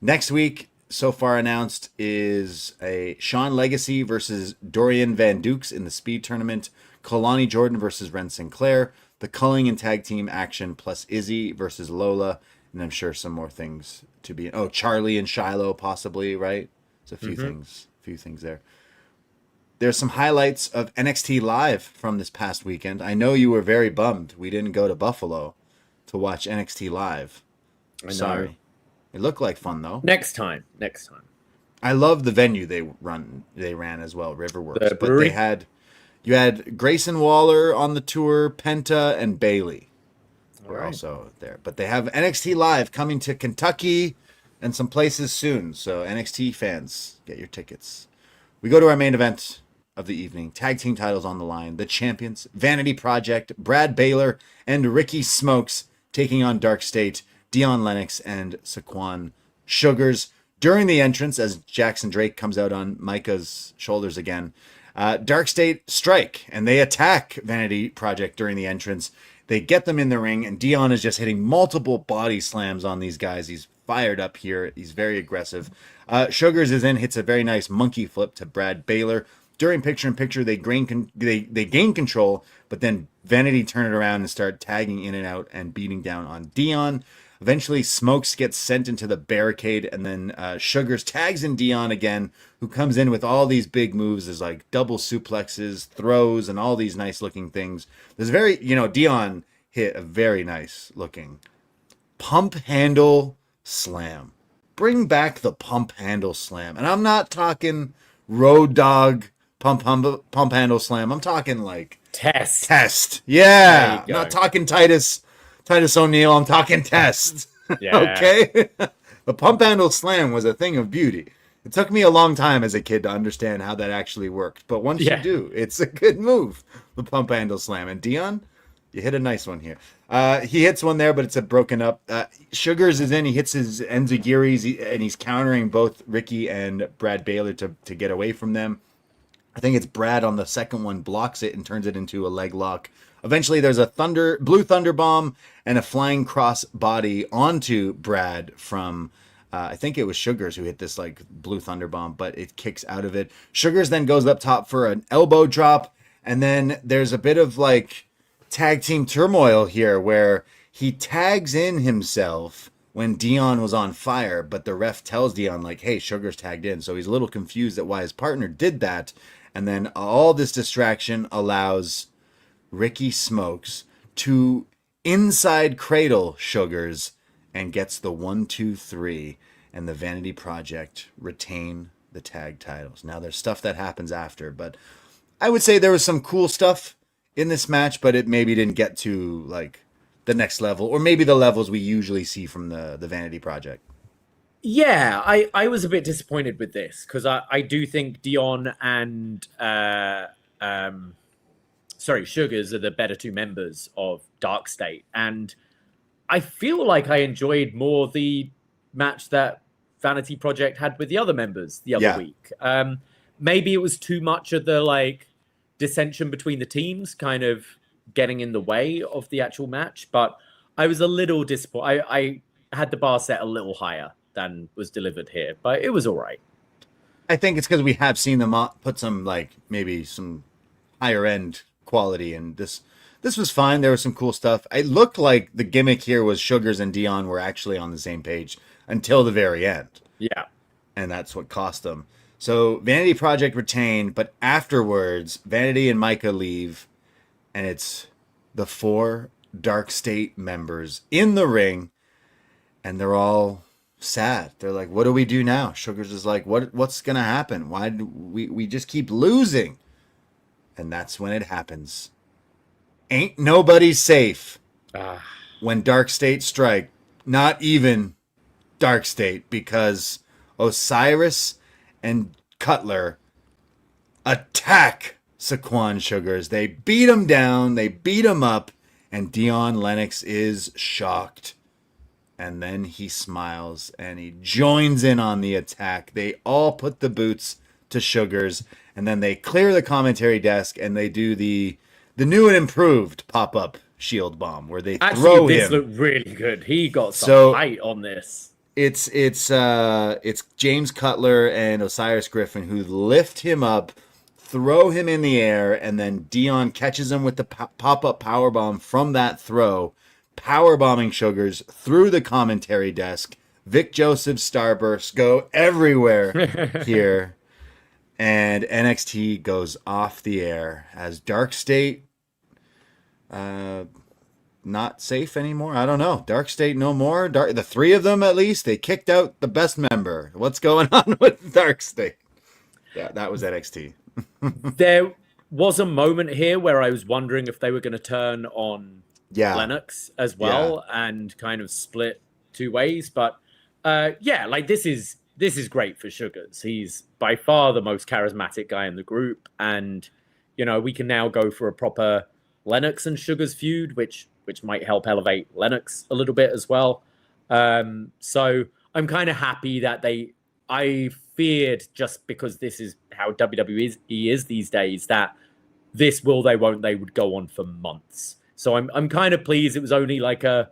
B: Next week, so far announced, is a Sean Legacy versus Dorian Van Dukes in the Speed Tournament. Kalani Jordan versus Ren Sinclair. The Culling and Tag Team action plus Izzy versus Lola. And I'm sure some more things to be. Oh, Charlie and Shiloh possibly, right? There's a few things there. There's some highlights of NXT Live from this past weekend. I know you were very bummed we didn't go to Buffalo to watch NXT Live.
D: I know.
B: Sorry. It looked like fun though.
D: Next time.
B: I love the venue they ran as well, Riverworks.
D: The
B: But
D: brewery?
B: you had Grayson Waller on the tour, Penta and Bailey were also there. But they have NXT Live coming to Kentucky and some places soon. So NXT fans, get your tickets. We go to our main event of the evening. Tag team titles on the line. The champions, Vanity Project, Brad Baylor and Ricky Smokes taking on DarkState, Dion Lennox and Saquon Sugars. During the entrance, as Jackson Drake comes out on Micah's shoulders again, DarkState strike and they attack Vanity Project during the entrance. They get them in the ring, and Dion is just hitting multiple body slams on these guys. He's fired up here. He's very aggressive. Sugars is in, hits a very nice monkey flip to Brad Baylor. During picture-in-picture, they gain control, but then Vanity turn it around and start tagging in and out and beating down on Dion. Eventually, Smokes gets sent into the barricade, and then Sugars tags in Dion again, who comes in with all these big moves. There's like double suplexes, throws, and all these nice-looking things. There's Dion hit a very nice-looking pump handle slam. Bring back the pump handle slam. And I'm not talking Road Dogg pump handle slam. I'm talking like Test. Yeah. I'm not talking Titus O'Neil. I'm talking Test.
D: Yeah.
B: Okay. The pump handle slam was a thing of beauty. It took me a long time as a kid to understand how that actually worked. But once you do, it's a good move. The pump handle slam. And Dion, you hit a nice one here. He hits one there, but it's a broken up. Sugars is in. He hits his Enzugiris, and he's countering both Ricky and Brad Baylor to get away from them. I think it's Brad on the second one blocks it and turns it into a leg lock. Eventually, there's a blue thunder bomb and a flying cross body onto Brad from, I think it was Sugars who hit this like blue thunder bomb, but it kicks out of it. Sugars then goes up top for an elbow drop, and then there's a bit of like tag team turmoil here where he tags in himself when Dion was on fire, but the ref tells Dion like, hey, Sugars tagged in. So he's a little confused at why his partner did that. And then all this distraction allows Ricky Smokes to inside cradle Sugars and gets the 1-2-3, and the Vanity Project retain the tag titles. Now there's stuff that happens after, but I would say there was some cool stuff in this match, but it maybe didn't get to like the next level, or maybe the levels we usually see from the Vanity Project.
D: Yeah, I was a bit disappointed with this because I do think Dion and Sugars are the better two members of DarkState, and I feel like I enjoyed more the match that Vanity Project had with the other members the other week. Maybe it was too much of the like dissension between the teams kind of getting in the way of the actual match, but I was a little disappointed. I had the bar set a little higher than was delivered here, but it was all right.
B: I think it's because we have seen them put some like maybe some higher end quality, and this was fine. There was some cool stuff. It looked like the gimmick here was Sugars and Dion were actually on the same page until the very end.
D: Yeah.
B: And that's what cost them. So Vanity Project retained, but afterwards, Vanity and Micah leave, and it's the 4 DarkState members in the ring, and they're all sad. They're like, what do we do now? Sugars is like, what's gonna happen? Why do we just keep losing? And that's when it happens. Ain't nobody safe when DarkState strike. Not even DarkState, because Osiris and Cutler attack Saquon Sugars. They beat him down. They beat him up. And Dion Lennox is shocked. And then he smiles and he joins in on the attack. They all put the boots to Sugars. And then they clear the commentary desk and they do the new and improved pop-up shield bomb where they throw him.
D: This looked really good. He got some height on this.
B: It's James Cutler and Osiris Griffin who lift him up, throw him in the air, and then Dion catches him with the pop-up powerbomb from that throw, powerbombing Sugars through the commentary desk. Vic Joseph's starbursts go everywhere here. And NXT goes off the air as DarkState not safe anymore. I don't know. DarkState no more. The three of them, at least, they kicked out the best member. What's going on with DarkState? Yeah, that was NXT.
D: There was a moment here where I was wondering if they were going to turn on Lennox as well and kind of split two ways. But this is great for Sugars. He's by far the most charismatic guy in the group. And, we can now go for a proper Lennox and Sugars feud, which might help elevate Lennox a little bit as well. So I'm kind of happy that I feared, just because this is how WWE is these days, that this they would go on for months. So I'm kind of pleased it was only like a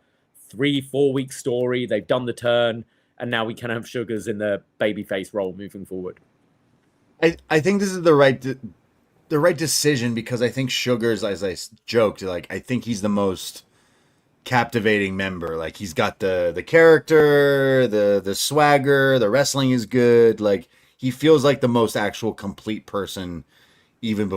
D: 3-4 week story. They've done the turn, and now we can have Sugars in the babyface role moving forward.
B: I think this is the right decision, because I think Sugars, as I joked, I think he's the most captivating member. Like, he's got the character, the swagger, the wrestling is good. Like, he feels like the most actual complete person even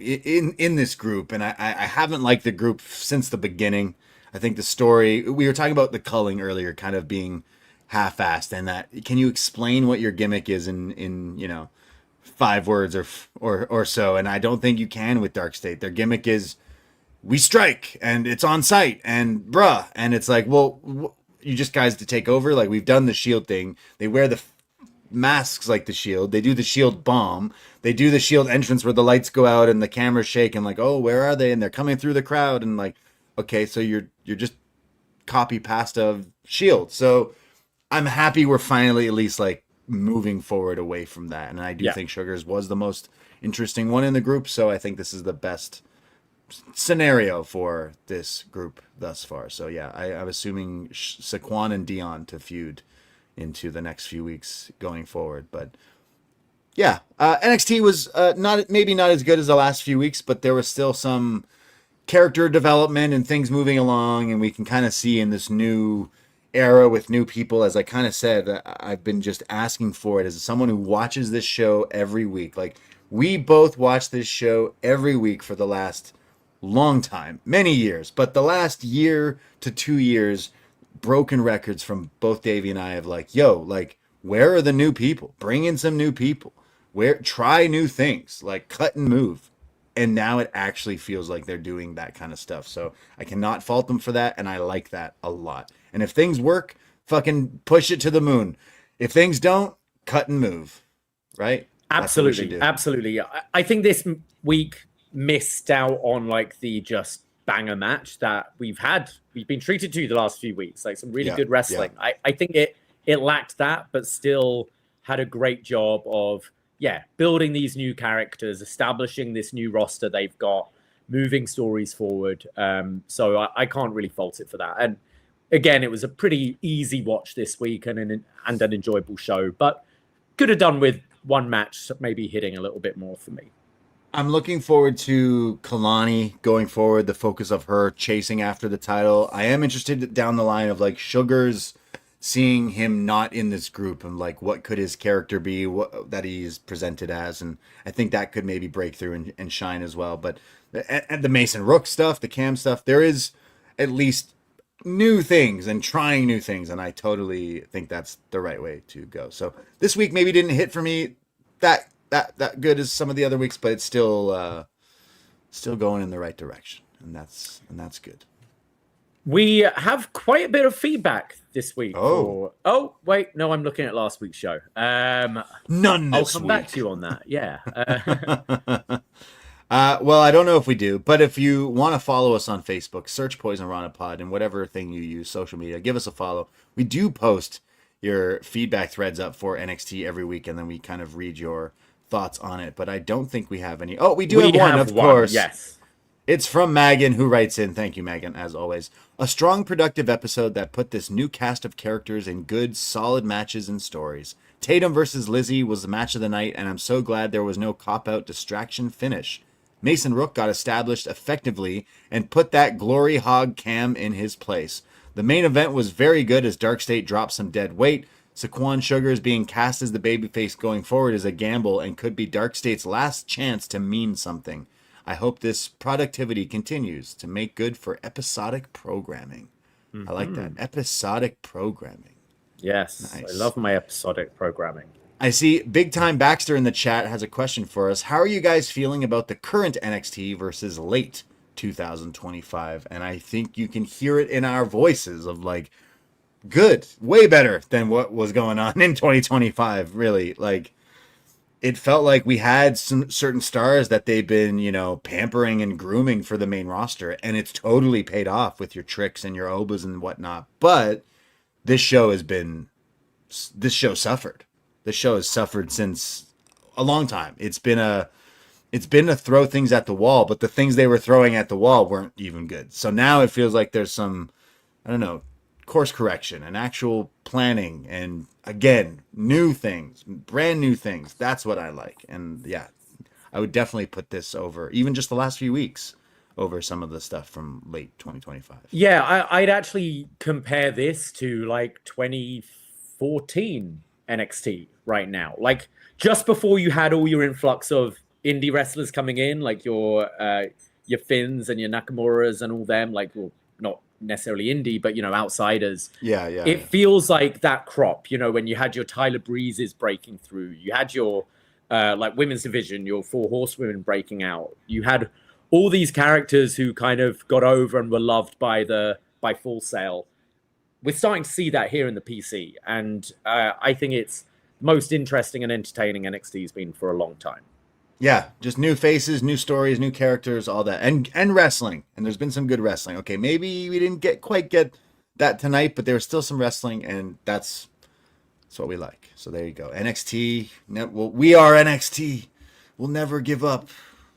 B: in this group. And I haven't liked the group since the beginning. I think the story, we were talking about the culling earlier, kind of being half-assed, and that, can you explain what your gimmick is in 5 words or so? And I don't think you can with DarkState. Their gimmick is, we strike and it's on site and bruh. And it's like, well, you just guys to take over. Like, we've done the shield thing. They wear the masks like the shield. They do the shield bomb. They do the shield entrance where the lights go out and the cameras shake and like, oh, where are they? And they're coming through the crowd. And like, okay, so you're just copy pasta of shield. So I'm happy we're finally at least like moving forward away from that. And I do think Sugars was the most interesting one in the group. So I think this is the best scenario for this group thus far. So yeah, I'm assuming Saquon and Dion to feud into the next few weeks going forward. But yeah, NXT was maybe not as good as the last few weeks, but there was still some character development and things moving along, and we can kind of see in this new era with new people, as I kind of said, I've been just asking for it as someone who watches this show every week. Like, we both watch this show every week for the last long time, many years, but the last year to 2 years, broken records from both Davie and I of like, where are the new people? Bring in some new people. Try new things, like cut and move. And now it actually feels like they're doing that kind of stuff. So I cannot fault them for that, and I like that a lot. And if things work, fucking push it to the moon. If things don't, cut and move. Right?
D: Absolutely. Absolutely. I think this week missed out on like the just banger match that we've been treated to the last few weeks. Like some really good wrestling. Yeah. I think it lacked that, but still had a great job of building these new characters, establishing this new roster they've got, moving stories forward. So I can't really fault it for that. And again, it was a pretty easy watch this week and an enjoyable show, but could have done with one match maybe hitting a little bit more for me.
B: I'm looking forward to Kalani going forward, the focus of her chasing after the title. I am interested down the line of like Sugars, seeing him not in this group and like what could his character be, that he's presented as. And I think that could maybe break through and shine as well. But and the Mason Rook stuff, the Cam stuff, there is at least new things and trying new things. And I totally think that's the right way to go. So this week maybe didn't hit for me that good as some of the other weeks, but it's still going in the right direction. And that's good.
D: We have quite a bit of feedback this week. Oh, wait. No, I'm looking at last week's show.
B: None this
D: I'll come
B: week.
D: back to you on that. Yeah.
B: Well, I don't know if we do, but if you want to follow us on Facebook, search Poisonrana Pod and whatever thing you use, social media, give us a follow. We do post your feedback threads up for NXT every week, and then we kind of read your thoughts on it. But I don't think we have any. Oh, we do have one, of course.
D: Yes.
B: It's from Megan, who writes in. Thank you, Megan, as always. A strong, productive episode that put this new cast of characters in good, solid matches and stories. Tatum versus Lizzy was the match of the night, and I'm so glad there was no cop-out distraction finish. Mason Rook got established effectively and put that glory hog Cam in his place. The main event was very good as DarkState dropped some dead weight. Saquon Sugars being cast as the babyface going forward is a gamble and could be DarkState's last chance to mean something. I hope this productivity continues to make good for episodic programming. I like that. Episodic programming.
D: Yes,
B: Nice.
D: I love my episodic programming.
B: I see Big Time Baxter in the chat has a question for us. How are you guys feeling about the current NXT versus late 2025? And I think you can hear it in our voices of like, good, way better than what was going on in 2025. Really, like, it felt like we had some certain stars that they've been, pampering and grooming for the main roster, and it's totally paid off with your tricks and your obas and whatnot. But this show suffered. This show has suffered since a long time. It's been to throw things at the wall, but the things they were throwing at the wall weren't even good. So now it feels like there's some, I don't know, course correction and actual planning, and again, new things, brand new things. That's what I like. And yeah, I would definitely put this over even just the last few weeks over some of the stuff from late 2025.
D: Yeah, I'd actually compare this to like 2014 NXT right now. Like just before you had all your influx of indie wrestlers coming in, like your Finns and your Nakamuras and all them, like, well, not necessarily indie, but outsiders.
B: Yeah.
D: It feels like that crop, when you had your Tyler Breezes breaking through, you had your like women's division, your Four Horsewomen breaking out. You had all these characters who kind of got over and were loved by Full Sail. We're starting to see that here in the PC, and I think it's the most interesting and entertaining NXT's been for a long time.
B: Yeah, just new faces, new stories, new characters, all that, and wrestling. And there's been some good wrestling. Okay, maybe we didn't quite get that tonight, but there was still some wrestling, and that's what we like. So there you go. NXT. Well, we are NXT. We'll never give up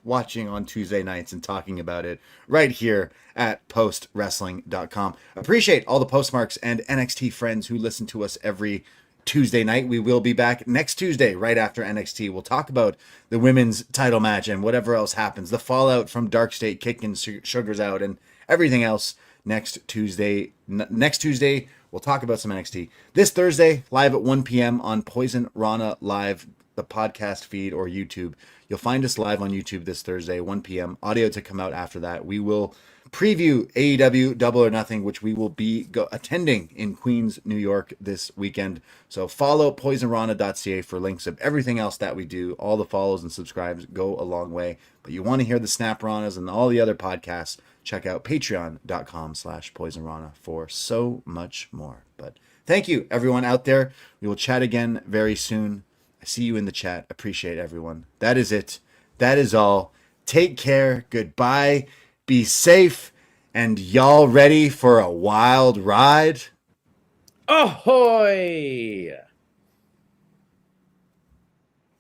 B: watching on Tuesday nights and talking about it right here at postwrestling.com. Appreciate all the Postmarks and NXT friends who listen to us every Tuesday night. We will be back next Tuesday right after NXT. We'll talk about the women's title match and whatever else happens, the fallout from DarkState kicking Sugars out and everything else next Tuesday. Next Tuesday, we'll talk about some NXT. This Thursday, live at 1 p.m. on Poison Rana Live, the podcast feed, or YouTube. You'll find us live on YouTube this Thursday, 1 p.m. Audio to come out after that. We will preview AEW Double or Nothing, which we will be attending in Queens, New York this weekend. So follow Poisonrana.ca for links of everything else that we do. All the follows and subscribes go a long way. But you want to hear the Snap Ranas and all the other podcasts, check out patreon.com/Poisonrana for so much more. But thank you, everyone out there. We will chat again very soon. I see you in the chat. Appreciate everyone. That is it. That is all. Take care. Goodbye. Be safe. And y'all ready for a wild ride?
D: Ahoy!